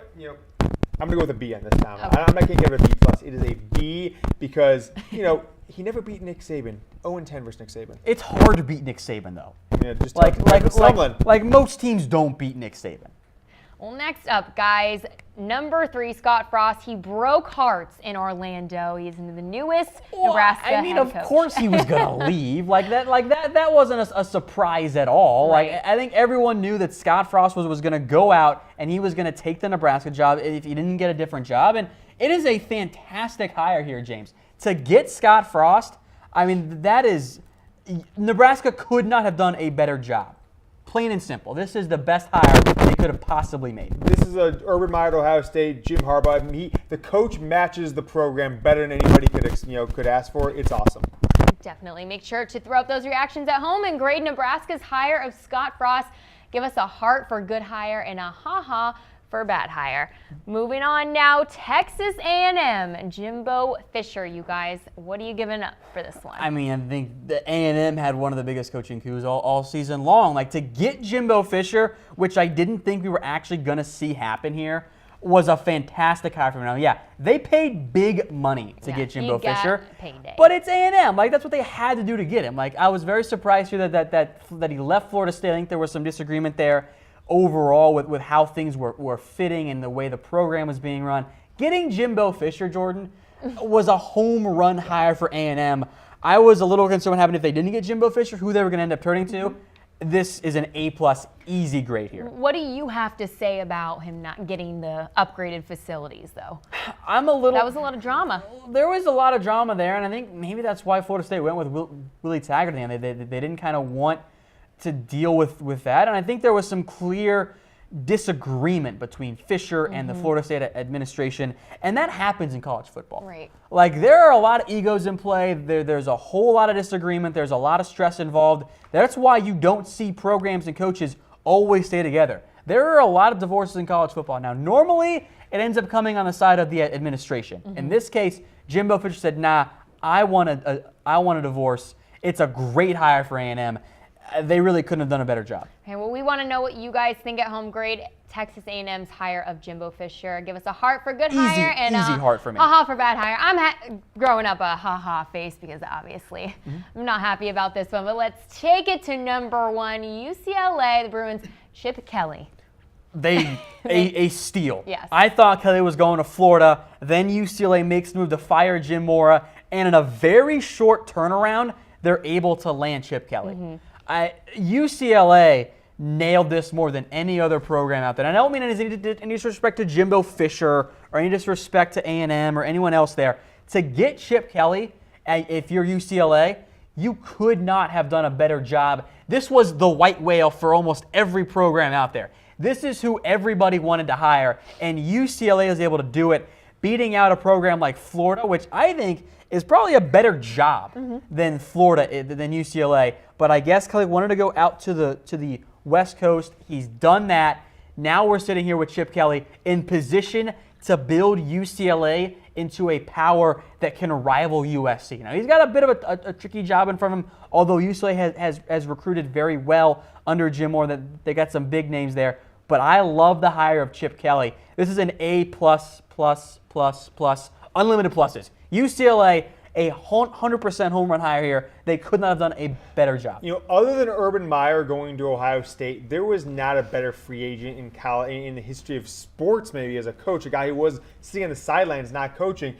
I'm going to go with a B on this time. Okay. I'm not going to give it a B+. It is a B because, he never beat Nick Saban. 0-10 versus Nick Saban. It's hard to beat Nick Saban, though. Yeah, just like most teams don't beat Nick Saban. Well, next up, guys, number 3, Scott Frost. He broke hearts in Orlando. He's the newest Nebraska head coach. Of course he was going to leave. That wasn't a surprise at all. Right. I think everyone knew that Scott Frost was going to go out and he was going to take the Nebraska job if he didn't get a different job. And it is a fantastic hire here, James. To get Scott Frost, I mean, Nebraska could not have done a better job. Plain and simple. This is the best hire they could have possibly made. This is a Urban Meyer at Ohio State, Jim Harbaugh. The coach matches the program better than anybody could ask for. It's awesome. Definitely. Make sure to throw up those reactions at home and grade Nebraska's hire of Scott Frost. Give us a heart for good hire and a ha-ha for bad hire. Moving on now, Texas A&M. Jimbo Fisher, you guys, what are you giving up for this one? I mean, I think the A&M had one of the biggest coaching coups all season long. Like, to get Jimbo Fisher, which I didn't think we were actually going to see happen here, was a fantastic hire for them. Now, yeah, they paid big money to get Jimbo Fisher, but it's A&M. Like, that's what they had to do to get him. Like, I was very surprised here that he left Florida State. I think there was some disagreement there overall with how things were fitting and the way the program was being run. Getting Jimbo Fisher, Jordan, was a home run hire for A&M. I was a little concerned what happened if they didn't get Jimbo Fisher, who they were going to end up turning to. This is an A+ easy grade here. What do you have to say about him not getting the upgraded facilities, though? That was a lot of drama. There was a lot of drama there, and I think maybe that's why Florida State went with Willie Taggart in the end. They didn't kind of want to deal with that, and I think there was some clear disagreement between Fisher and the Florida State administration, and that happens in college football. Right. Like, there are a lot of egos in play. There's a whole lot of disagreement. There's a lot of stress involved. That's why you don't see programs and coaches always stay together. There are a lot of divorces in college football. Now, normally, it ends up coming on the side of the administration. In this case, Jimbo Fisher said, nah, I want a divorce. It's a great hire for A&M. They really couldn't have done a better job. Okay, well, we want to know what you guys think at home. Grade Texas A&M's hire of Jimbo Fisher. Give us a heart for good hire and easy heart for me. Ha-ha for bad hire. I'm growing up a ha-ha face because obviously I'm not happy about this one. But let's take it to number 1, UCLA, the Bruins, Chip Kelly. A steal. Yes. I thought Kelly was going to Florida. Then UCLA makes the move to fire Jim Mora. And in a very short turnaround, they're able to land Chip Kelly. UCLA nailed this more than any other program out there. And I don't mean any disrespect to Jimbo Fisher or any disrespect to A&M or anyone else there. To get Chip Kelly, if you're UCLA, you could not have done a better job. This was the white whale for almost every program out there. This is who everybody wanted to hire, and UCLA was able to do it, beating out a program like Florida, which I think is probably a better job than Florida, than UCLA. But I guess Kelly wanted to go out to the West Coast. He's done that. Now we're sitting here with Chip Kelly in position to build UCLA into a power that can rival USC. Now, he's got a bit of a tricky job in front of him, although UCLA has recruited very well under Jim Moore. That they got some big names there. But I love the hire of Chip Kelly. This is an A++++, unlimited pluses. UCLA, a 100% home run hire here. They could not have done a better job. You know, other than Urban Meyer going to Ohio State, there was not a better free agent in in the history of sports, maybe, as a coach, a guy who was sitting on the sidelines, not coaching.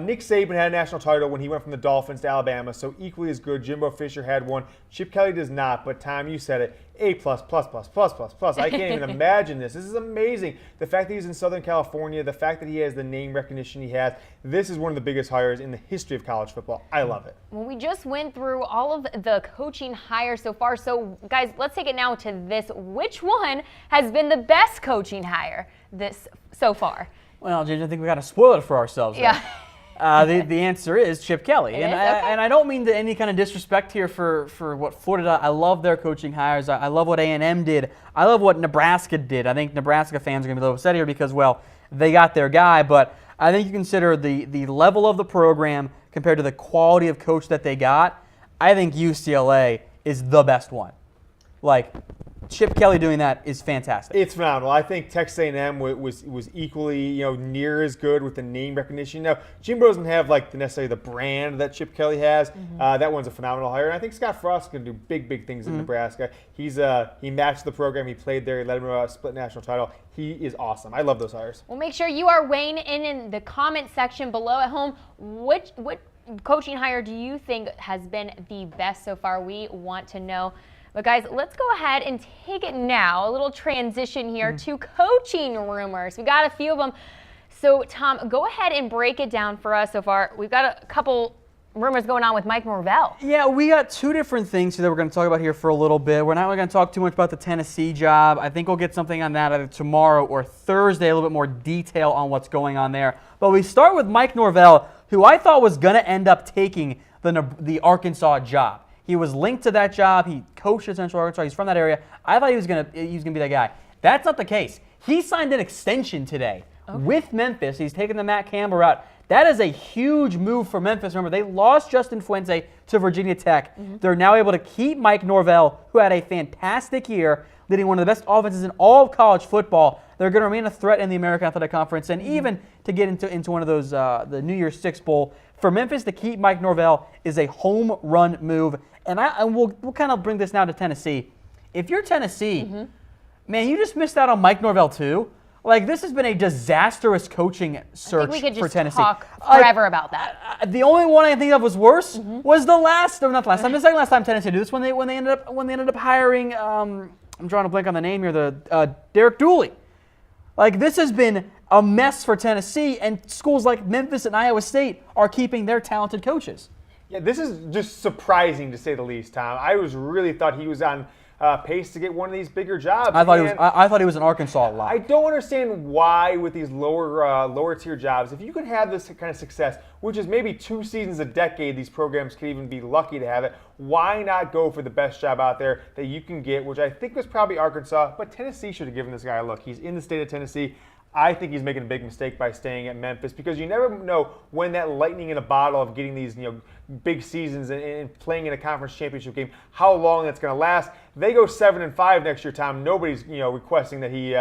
Nick Saban had a national title when he went from the Dolphins to Alabama, so equally as good. Jimbo Fisher had one. Chip Kelly does not, but Tom, you said it. A+++++++. I can't even imagine this. This is amazing. The fact that he's in Southern California, the fact that he has the name recognition he has, this is one of the biggest hires in the history of college football. I love it. Well, we just went through all of the coaching hires so far. So, guys, let's take it now to this. Which one has been the best coaching hire so far? Well, James, I think we got to spoil it for ourselves. Yeah. The answer is Chip Kelly. Okay. And I don't mean to any kind of disrespect here for what Florida did. I love their coaching hires. I love what A&M did. I love what Nebraska did. I think Nebraska fans are going to be a little upset here because, well, they got their guy. But I think you consider the level of the program compared to the quality of coach that they got, I think UCLA is the best one. Like, Chip Kelly doing that is fantastic. It's phenomenal. I think Texas A&M was equally, near as good with the name recognition. Now, Jimbo doesn't have necessarily the brand that Chip Kelly has. That one's a phenomenal hire. And I think Scott Frost can do big things in Nebraska. He matched the program. He played there. He led him to a split national title. He is awesome. I love those hires. Well, make sure you are weighing in the comment section below at home. What coaching hire do you think has been the best so far? We want to know. But guys, let's go ahead and take it now. A little transition here to coaching rumors. We got a few of them. So Tom, go ahead and break it down for us so far. We've got a couple rumors going on with Mike Norvell. Yeah, we got two different things that we're going to talk about here for a little bit. We're not really going to talk too much about the Tennessee job. I think we'll get something on that either tomorrow or Thursday, a little bit more detail on what's going on there. But we start with Mike Norvell, who I thought was going to end up taking the Arkansas job. He was linked to that job. He coached at Central Arkansas. He's from that area. I thought he was gonna be that guy. That's not the case. He signed an extension today with Memphis. He's taking the Matt Campbell route. That is a huge move for Memphis. Remember, they lost Justin Fuente to Virginia Tech. They're now able to keep Mike Norvell, who had a fantastic year, leading one of the best offenses in all of college football. They're going to remain a threat in the American Athletic Conference, and even to get into one of those, the New Year's Six Bowl. For Memphis to keep Mike Norvell is a home run move. And we'll kind of bring this now to Tennessee. If you're Tennessee, man, you just missed out on Mike Norvell too. Like, this has been a disastrous coaching search for Tennessee. I think we could just talk forever about that. The only one I think of was worse was the second last time Tennessee did this when they ended up hiring. I'm drawing a blank on the name here. The Derek Dooley. Like, this has been a mess for Tennessee, and schools like Memphis and Iowa State are keeping their talented coaches. Yeah, this is just surprising to say the least, Tom. I really thought he was on pace to get one of these bigger jobs. I thought he was in Arkansas a lot. I don't understand why with these lower tier jobs, if you can have this kind of success, which is maybe 2 seasons a decade, these programs could even be lucky to have it. Why not go for the best job out there that you can get, which I think was probably Arkansas, but Tennessee should have given this guy a look. He's in the state of Tennessee. I think he's making a big mistake by staying at Memphis because you never know when that lightning in a bottle of getting these big seasons and playing in a conference championship game, how long that's going to last. They go 7-5 next year, Tom. Nobody's requesting that he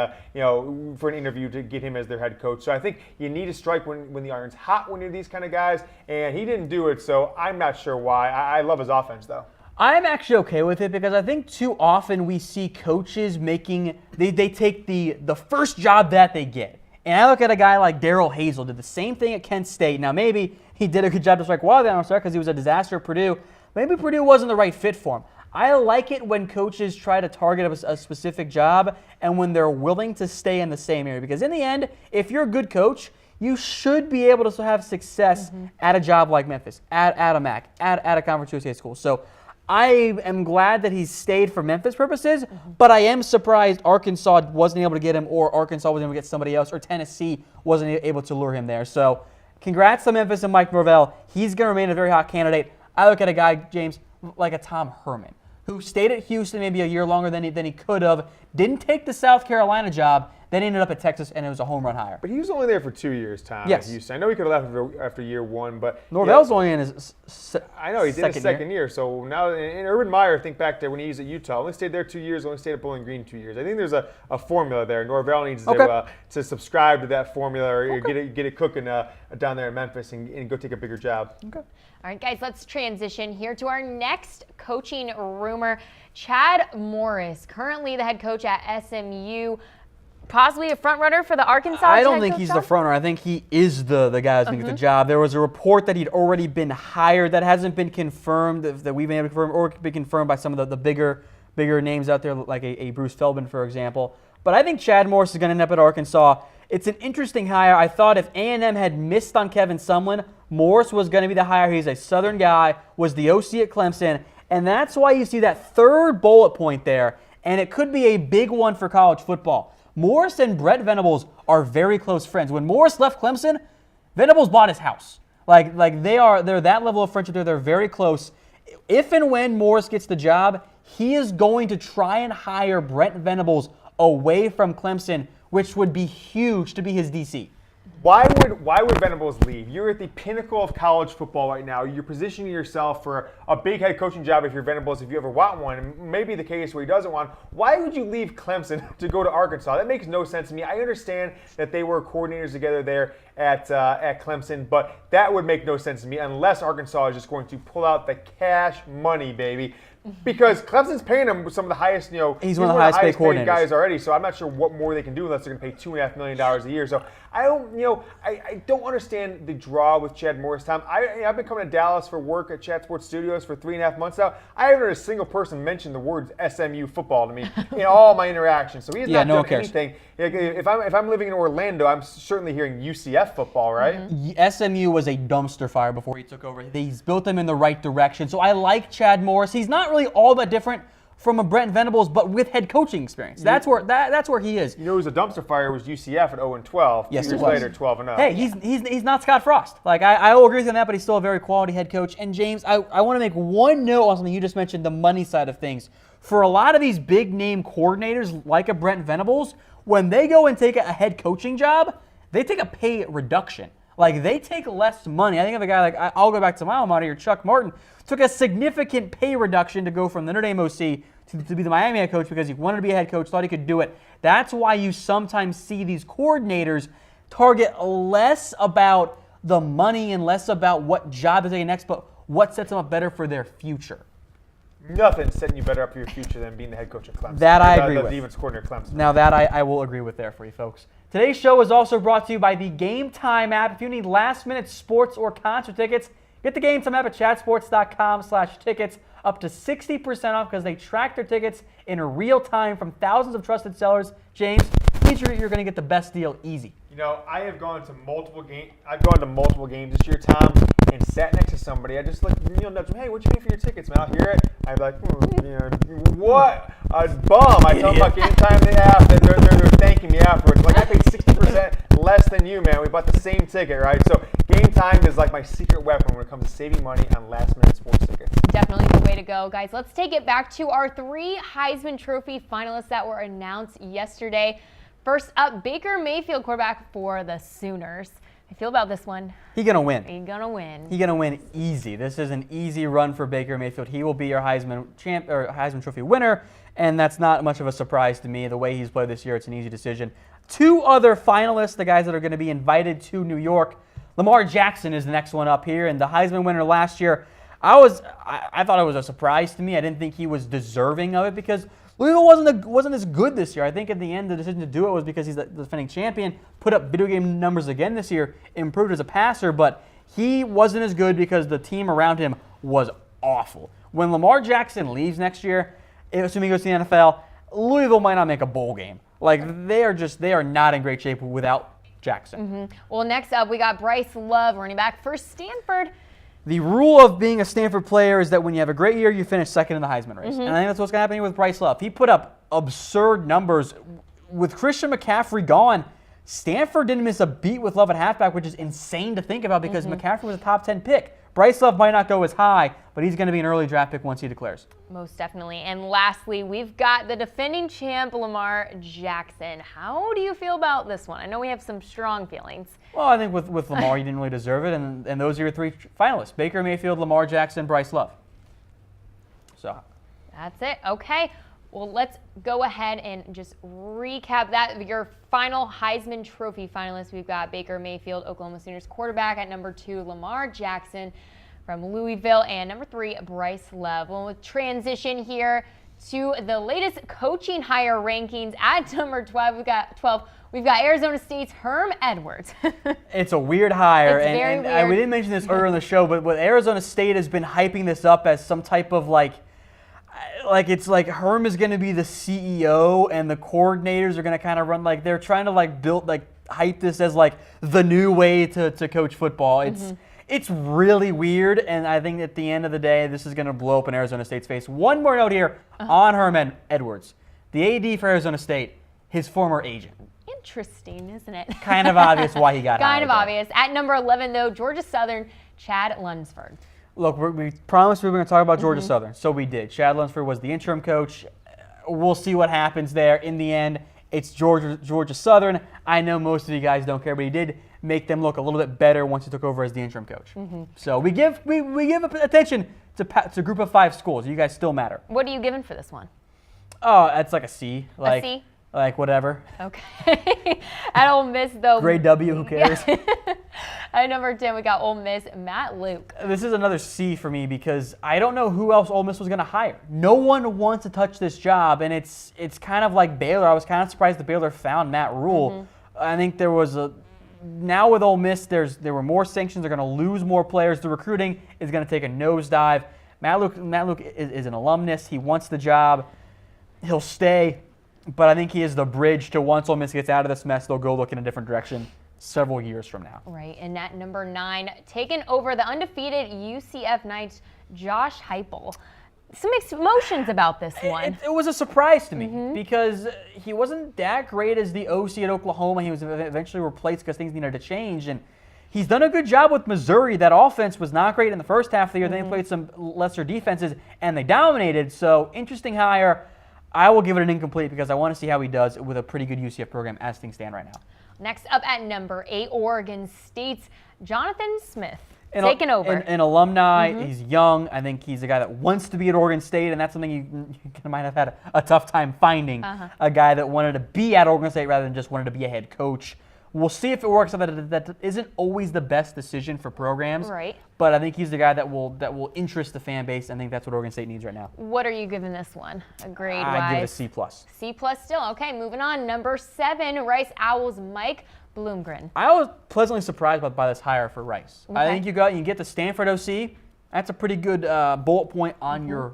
for an interview to get him as their head coach. So I think you need to strike when the iron's hot when you're these kind of guys, and he didn't do it. So I'm not sure why. I love his offense though. I'm actually okay with it because I think too often we see coaches they take the first job that they get. And I look at a guy like Darrell Hazel, did the same thing at Kent State. Now maybe he did a good job to strike while they start because he was a disaster at Purdue. Maybe Purdue wasn't the right fit for him. I like it when coaches try to target a specific job and when they're willing to stay in the same area. Because in the end, if you're a good coach, you should be able to have success at a job like Memphis, at a MAC, at a Conference USA school. So I am glad that he's stayed for Memphis purposes, but I am surprised Arkansas wasn't able to get him, or Arkansas wasn't able to get somebody else, or Tennessee wasn't able to lure him there. So congrats to Memphis and Mike Norvell. He's going to remain a very hot candidate. I look at a guy, James, like a Tom Herman, who stayed at Houston maybe a year longer than he could have, didn't take the South Carolina job, then ended up at Texas, and it was a home run hire. But he was only there for 2 years, Tom. Yes. At Houston. I know he could have left after year one, but Norvell's only in his I know he's in his second year. So now, and Urban Meyer, think back to when he was at Utah, only stayed there 2 years, only stayed at Bowling Green 2 years. I think there's a formula there. Norvell needs to subscribe to that formula or get it cooking down there in Memphis and go take a bigger job. Okay. All right, guys, let's transition here to our next coaching rumor. Chad Morris, currently the head coach at SMU. Possibly a front runner for the Arkansas. I don't think he's the front runner. I think he is the guy who's going to get the job. There was a report that he'd already been hired. That hasn't been confirmed, that we've been able to confirm, or been confirmed by some of the bigger names out there, like a Bruce Feldman, for example. But I think Chad Morris is going to end up at Arkansas. It's an interesting hire. I thought if A&M had missed on Kevin Sumlin, Morris was going to be the hire. He's a Southern guy, was the OC at Clemson, and that's why you see that third bullet point there, and it could be a big one for college football. Morris and Brett Venables are very close friends. When Morris left Clemson, Venables bought his house. Like they're that level of friendship there. They're very close. If and when Morris gets the job, he is going to try and hire Brett Venables away from Clemson, which would be huge to be his DC. Why would Venables leave? You're at the pinnacle of college football right now. You're positioning yourself for a big head coaching job if you're Venables, if you ever want one. And maybe the case where he doesn't want. Why would you leave Clemson to go to Arkansas? That makes no sense to me. I understand that they were coordinators together there at Clemson, but that would make no sense to me unless Arkansas is just going to pull out the cash money, baby. Because Clemson's paying him some of the highest, he's one of the highest paid coordinators guys already. So I'm not sure what more they can do unless they're going to pay $2.5 million a year. So I don't understand the draw with Chad Morris. Tom, I've been coming to Dallas for work at Chat Sports Studios for 3.5 months now. I haven't heard a single person mention the words SMU football to me in all my interactions. So he's not done anything. If I'm living in Orlando, I'm certainly hearing UCF football, right? SMU was a dumpster fire before he took over. He's built them in the right direction. So I like Chad Morris. He's not really all that different from a Brent Venables, but with head coaching experience. That's where he is. You know, who's a dumpster fire was UCF at 0-12. Yes, 2 it years was. later, 12-0. Hey, he's not Scott Frost. Like I will agree with you on that, but he's still a very quality head coach. And James, I want to make one note on something you just mentioned, the money side of things. For a lot of these big name coordinators like a Brent Venables, when they go and take a head coaching job, they take a pay reduction. Like, they take less money. I think of a guy like, I'll go back to my alma mater, Chuck Martin, took a significant pay reduction to go from the Notre Dame OC to be the Miami head coach because he wanted to be a head coach, thought he could do it. That's why you sometimes see these coordinators target less about the money and less about what job they're taking next, but what sets them up better for their future. Nothing's setting you better up for your future than being the head coach at Clemson. That I agree with. The defense coordinator at Clemson. Now that I will agree with there for you folks. Today's show is also brought to you by the Game Time app. If you need last-minute sports or concert tickets, get the Game Time app at chatsports.com/tickets. Up to 60% off because they track their tickets in real time from thousands of trusted sellers. James, you're going to get the best deal easy. You know, I have gone to multiple games. I've gone to multiple games this year, Tom, and sat next to somebody. I just nudge them. Hey, what'd you pay for your tickets, man? I'll hear it. I'd be like, what a bum! I tell them about Game Time the app. They're thanking me afterwards. Like, I paid 60% less than you, man. We bought the same ticket, right? So Game Time is like my secret weapon when it comes to saving money on last-minute sports tickets. Definitely the way to go, guys. Let's take it back to our 3 Heisman Trophy finalists that were announced yesterday. First up, Baker Mayfield, quarterback for the Sooners. How do you feel about this one? He's going to win. He's going to win. He's going to win easy. This is an easy run for Baker Mayfield. He will be your Heisman Trophy winner, and that's not much of a surprise to me. The way he's played this year, it's an easy decision. 2 other finalists, the guys that are going to be invited to New York. Lamar Jackson is the next one up here, and the Heisman winner last year. I thought it was a surprise to me. I didn't think he was deserving of it because Louisville wasn't as good this year. I think in the end, the decision to do it was because he's the defending champion, put up video game numbers again this year, improved as a passer, but he wasn't as good because the team around him was awful. When Lamar Jackson leaves next year, assuming he goes to the NFL, Louisville might not make a bowl game. Like, they are not in great shape without Jackson. Mm-hmm. Well, next up, we got Bryce Love, running back for Stanford. The rule of being a Stanford player is that when you have a great year, you finish second in the Heisman race. And I think that's what's going to happen here with Bryce Love. He put up absurd numbers. With Christian McCaffrey gone, Stanford didn't miss a beat with Love at halfback, which is insane to think about because McCaffrey was a top 10 pick. Bryce Love might not go as high, but he's going to be an early draft pick once he declares. Most definitely. And lastly, we've got the defending champ, Lamar Jackson. How do you feel about this one? I know we have some strong feelings. Well, I think with Lamar, you didn't really deserve it, and those are your 3 finalists: Baker Mayfield, Lamar Jackson, Bryce Love. So that's it. Okay. Well, let's go ahead and just recap that. Your final Heisman Trophy finalists, we've got Baker Mayfield, Oklahoma Sooners quarterback. At number 2, Lamar Jackson from Louisville. And number 3, Bryce Love. Well, with transition here to the latest coaching hire rankings. At number 12, we've got Arizona State's Herm Edwards. It's a weird hire. It's very weird. We didn't mention this earlier in the show, but Arizona State has been hyping this up as some type of it's like Herm is going to be the CEO and the coordinators are going to kind of run they're trying to hype this as the new way to coach football. It's really weird, and I think at the end of the day, this is going to blow up in Arizona State's face. One more note here on Herm Edwards. The AD for Arizona State, his former agent. Interesting, isn't it? Kind of obvious why he got hired. Kind of obvious. At number 11, though, Georgia Southern, Chad Lunsford. Look, we promised we were going to talk about Georgia Southern, so we did. Chad Lunsford was the interim coach. We'll see what happens there. In the end, it's Georgia Southern. I know most of you guys don't care, but he did make them look a little bit better once he took over as the interim coach. So we give attention to Group of 5 schools. You guys still matter. What are you giving for this one? Oh, that's like a C. A C? Like whatever. Okay. At Ole Miss, though. Grade W, who cares? At number 10, we got Ole Miss, Matt Luke. This is another C for me because I don't know who else Ole Miss was going to hire. No one wants to touch this job, and it's kind of like Baylor. I was kind of surprised that Baylor found Matt Rule. I think there was now with Ole Miss, there were more sanctions. They're going to lose more players. The recruiting is going to take a nosedive. Matt Luke is an alumnus. He wants the job. He'll stay. But I think he is the bridge to once Ole Miss gets out of this mess, they'll go look in a different direction several years from now. Right, and at number 9, taking over the undefeated UCF Knights, Josh Heupel. some mixed emotions about this one. It was a surprise to me because he wasn't that great as the OC at Oklahoma. He was eventually replaced because things needed to change. And he's done a good job with Missouri. That offense was not great in the first half of the year. Then they played some lesser defenses, and they dominated. So, interesting hire. I will give it an incomplete because I want to see how he does with a pretty good UCF program as things stand right now. Next up at number 8, Oregon State's Jonathan Smith. Taking over. An alumni. He's young. I think he's a guy that wants to be at Oregon State, and that's something you might have had a tough time finding. A guy that wanted to be at Oregon State rather than just wanted to be a head coach. We'll see if it works out. That isn't always the best decision for programs. Right. But I think he's the guy that will interest the fan base. I think that's what Oregon State needs right now. What are you giving this one? A grade-wise? I'd give it a C+. C+ still. Okay, moving on. Number 7, Rice Owls' Mike Bloomgren. I was pleasantly surprised by this hire for Rice. Okay. I think you get the Stanford OC. That's a pretty good bullet point on your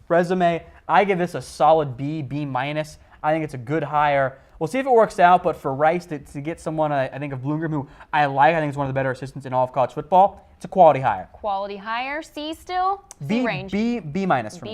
resume. I give this a solid B, B-. I think it's a good hire. We'll see if it works out, but for Rice to get someone, I think of Bloomgren, who I like, I think is one of the better assistants in all of college football, it's a quality hire. Quality hire. C still? C range. B- for B-,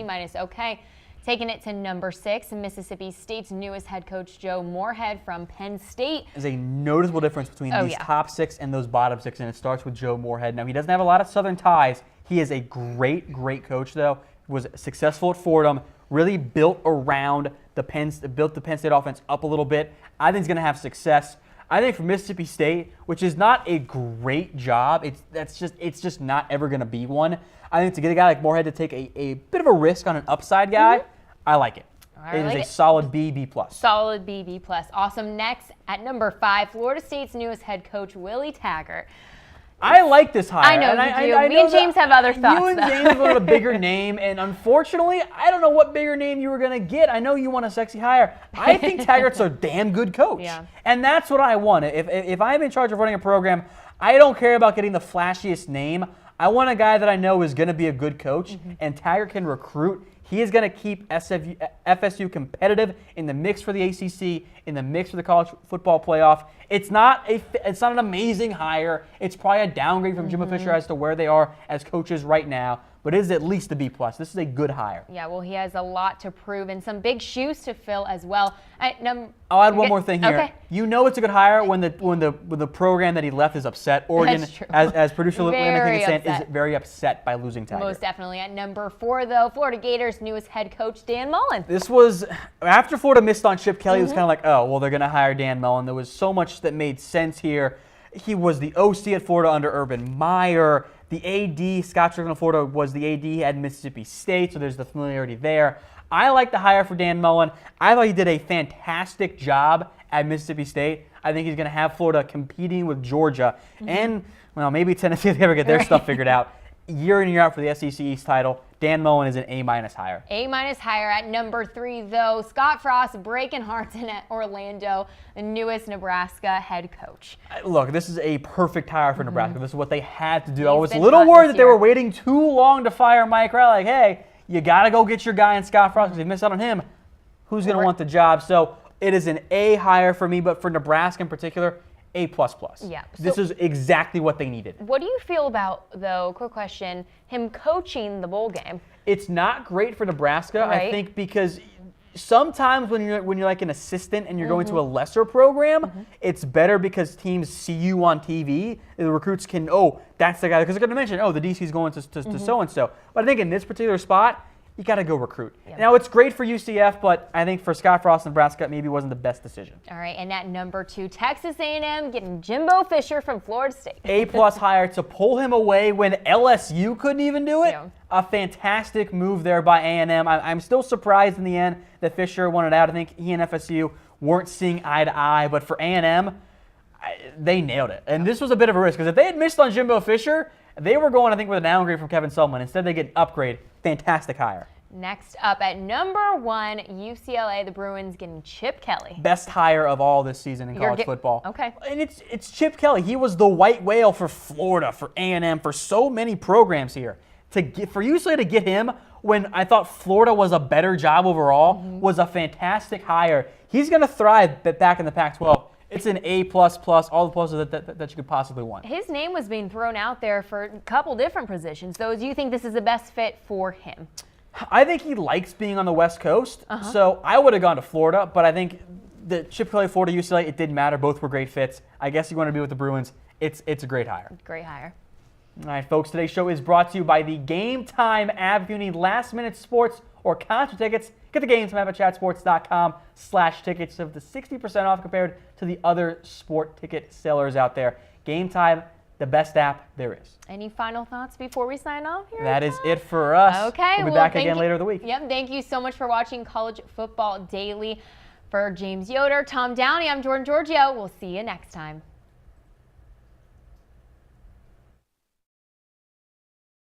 me. okay. Taking it to number 6, Mississippi State's newest head coach, Joe Moorhead from Penn State. There's a noticeable difference between these top 6 and those bottom 6, and it starts with Joe Moorhead. Now, he doesn't have a lot of Southern ties. He is a great, great coach, though. Was successful at Fordham, really built around the Penn State offense up a little bit. I think he's going to have success. I think for Mississippi State, which is not a great job, it's just not ever going to be one. I think to get a guy like Moorhead to take a bit of a risk on an upside guy, I like it. It is a solid B, B+. Solid B, B+. Awesome. Next, at number 5, Florida State's newest head coach, Willie Taggart. I like this hire. I know you do. Me and James have other thoughts. You and James wanted a bigger name, and unfortunately, I don't know what bigger name you were going to get. I know you want a sexy hire. I think Taggart's a damn good coach. Yeah. And that's what I want. If I'm in charge of running a program, I don't care about getting the flashiest name. I want a guy that I know is going to be a good coach, and Taggart can recruit. He is going to keep FSU competitive in the mix for the ACC, in the mix for the college football playoff. It's not an amazing hire. It's probably a downgrade from Jimbo Fisher as to where they are as coaches right now, but it is at least a B+. This is a good hire. Yeah, well, he has a lot to prove and some big shoes to fill as well. I'll add one more thing here. Okay. You know it's a good hire when the program that he left is upset. Oregon, That's true. as producer Very Linda upset. is very upset by losing Taggart. Most definitely. At number 4, though, Florida Gators' newest head coach, Dan Mullen. This was, after Florida missed on Chip Kelly, it was kind of like, oh, well, they're going to hire Dan Mullen. There was so much that made sense here. He was the OC at Florida under Urban Meyer. The AD, Scott Strickland of Florida, was the AD at Mississippi State, so there's the familiarity there. I like the hire for Dan Mullen. I thought he did a fantastic job at Mississippi State. I think he's going to have Florida competing with Georgia. And, well, maybe Tennessee if they ever get their stuff figured out. Year in and year out for the SEC East title, Dan Mullen is an A- hire. A- hire at number 3, though. Scott Frost breaking hearts in Orlando, the newest Nebraska head coach. Look, this is a perfect hire for Nebraska. This is what they had to do. I He's was a been little hot worried this that they were year. waiting too long to fire Mike Riley. Like, hey, you got to go get your guy in Scott Frost because if you miss out on him, who's going to want the job? So it is an A hire for me, but for Nebraska in particular, A++. Yeah. This is exactly what they needed. What do you feel about, though, quick question, him coaching the bowl game? It's not great for Nebraska, Right. I think, because sometimes when you're like an assistant and you're going to a lesser program, it's better because teams see you on TV. The recruits can, oh, that's the guy, because they're going to mention, oh, the DC's going to so-and-so. But I think in this particular spot, you got to go recruit. Yeah. Now, it's great for UCF, but I think for Scott Frost, Nebraska maybe wasn't the best decision. All right, and at number 2, Texas A&M getting Jimbo Fisher from Florida State. A+ hire to pull him away when LSU couldn't even do it. Yeah. A fantastic move there by A&M. I'm still surprised in the end that Fisher wanted out. I think he and FSU weren't seeing eye to eye, but for A&M, they nailed it. And this was a bit of a risk because if they had missed on Jimbo Fisher, they were going, I think, with a downgrade from Kevin Sumlin. Instead, they get an upgrade. Fantastic hire. Next up at number 1, UCLA, the Bruins getting Chip Kelly. Best hire of all this season in college football. Okay. And it's Chip Kelly. He was the white whale for Florida, for A&M, for so many programs here. For UCLA to get him when I thought Florida was a better job overall was a fantastic hire. He's going to thrive back in the Pac-12. It's an A++, all the pluses that you could possibly want. His name was being thrown out there for a couple different positions. Though, do you think this is the best fit for him? I think he likes being on the West Coast, so I would have gone to Florida, but I think the Chip Kelly, Florida, UCLA, it didn't matter. Both were great fits. I guess you want to be with the Bruins. It's a great hire. Great hire. All right, folks, today's show is brought to you by the Game Time app. If you need last-minute sports or concert tickets, get the Game Time app at chatsports.com/tickets. So the 60% off compared to the other sport ticket sellers out there. Game Time, the best app there is. Any final thoughts before we sign off here? That is it for us. Okay. We'll be back again later in the week. Yep. Thank you so much for watching College Football Daily. For James Yoder, Tom Downey, I'm Giorgio. We'll see you next time.